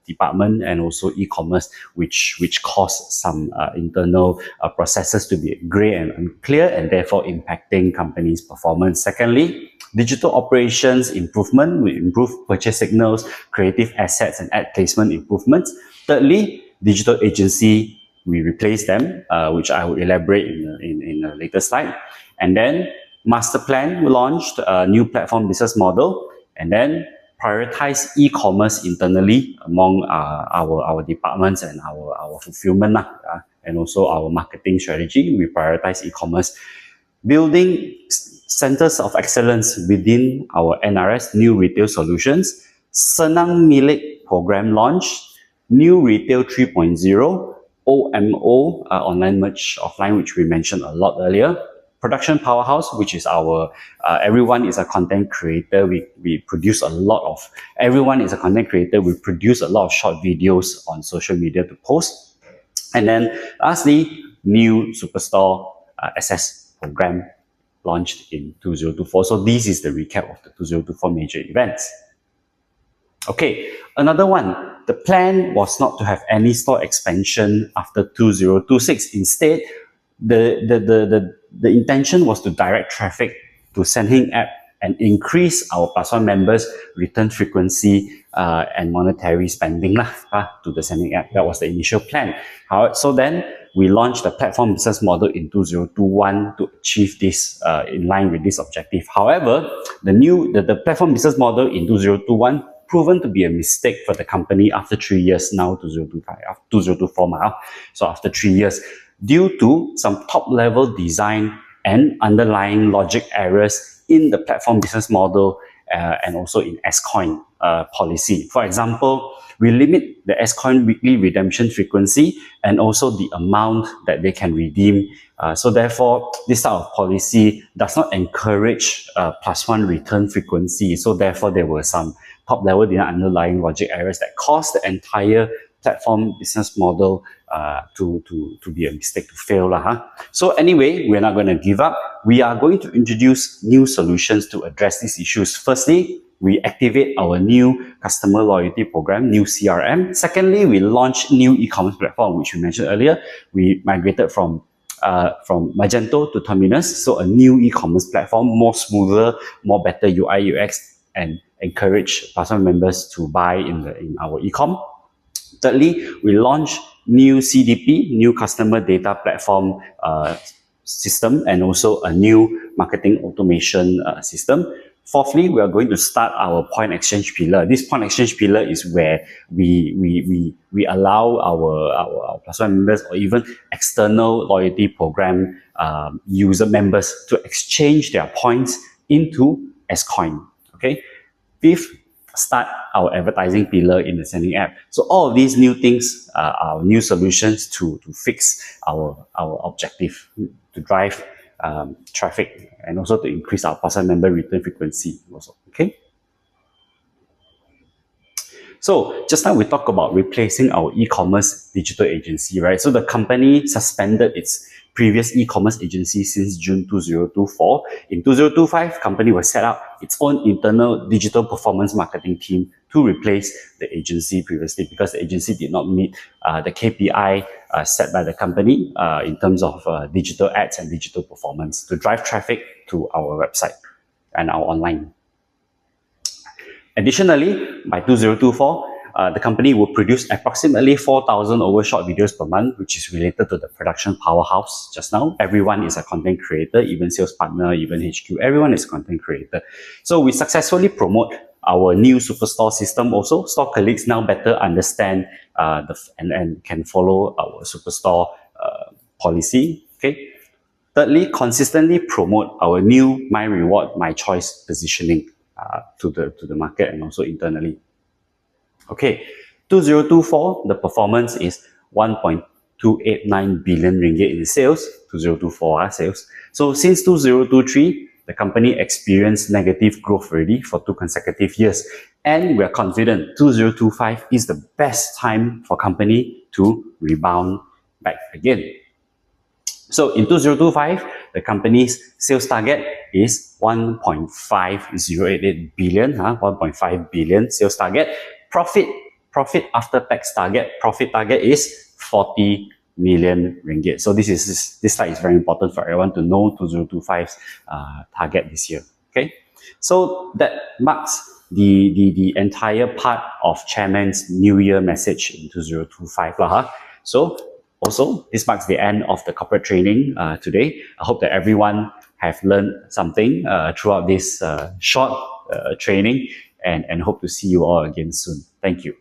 department and also e-commerce, which caused some internal processes to be grey and unclear and therefore impacting companies' performance. Secondly, digital operations improvement with improved purchase signals, creative assets, and ad placement improvements. Thirdly, digital agency, we replaced them, which I will elaborate in a later slide. And then master plan, we launched a new platform business model, and then prioritize e-commerce internally among our departments and our fulfillment and also our marketing strategy. We prioritize e-commerce. Building centers of excellence within our NRS, New Retail Solutions, Senang Milik program launch, New Retail 3.0, OMO, online merch offline, which we mentioned a lot earlier, Production Powerhouse, which is our, everyone is a content creator. We produce a lot of, everyone is a content creator. We produce a lot of short videos on social media to post. And then lastly, new Superstore SS program launched in 2024. So this is the recap of the 2024 major events. Okay, another one. The plan was not to have any store expansion after 2026. Instead, the intention was to direct traffic to Senheng app and increase our Plus One members' return frequency and monetary spending to the Senheng app. That was the initial plan. So then we launched the platform business model in 2021 to achieve this in line with this objective. However, the platform business model in 2021 proven to be a mistake for the company after 3 years now, 2024 now. So after 3 years, due to some top-level design and underlying logic errors in the platform business model and also in S-Coin policy. For example, we limit the S-Coin weekly redemption frequency and also the amount that they can redeem. So therefore, this type of policy does not encourage plus one return frequency. So therefore, there were some top-level underlying logic errors that caused the entire platform business model to be a mistake, to fail. So anyway, we're not going to give up. We are going to introduce new solutions to address these issues. Firstly, we activate our new customer loyalty program, new CRM. Secondly, we launch new e-commerce platform, which we mentioned earlier. We migrated from Magento to Terminus, so a new e-commerce platform, more smoother, more better UI, UX, and encourage Plus One members to buy in our e-com. Thirdly, we launch new CDP, new customer data platform system, and also a new marketing automation system. Fourthly, we are going to start our point exchange pillar. This point exchange pillar is where we allow our Plus One members or even external loyalty program user members to exchange their points into S-Coin. Okay. Fifth, start our advertising pillar in the Senheng app. So all of these new things are new solutions to fix our objective, to drive traffic and also to increase our Plus One member return frequency also. Okay. So just now we talked about replacing our e-commerce digital agency, right? So the company suspended its previous e-commerce agency since June 2024. In 2025, company will set up its own internal digital performance marketing team to replace the agency previously, because the agency did not meet the KPI set by the company in terms of digital ads and digital performance to drive traffic to our website and our online. Additionally, by 2024, the company will produce approximately 4,000 over short videos per month, which is related to the production powerhouse just now. Everyone is a content creator, even sales partner, even HQ, everyone is a content creator. So we successfully promote our new superstore system also. Store colleagues now better understand and can follow our superstore policy. Okay. Thirdly, consistently promote our new My Reward, My Choice positioning to the market and also internally. Okay, 2024, the performance is 1.289 billion ringgit in sales, 2024 sales. So since 2023, the company experienced negative growth already for 2 consecutive years. And we're confident 2025 is the best time for company to rebound back again. So in 2025, the company's sales target is 1.5088 billion, 1.5 billion sales target. Profit after tax target, profit target is 40 million ringgit. So this slide is very important for everyone to know 2025's target this year. Okay, so that marks the entire part of Chairman's New Year message in 2025. So also, this marks the end of the corporate training today. I hope that everyone have learned something throughout this short training and hope to see you all again soon. Thank you.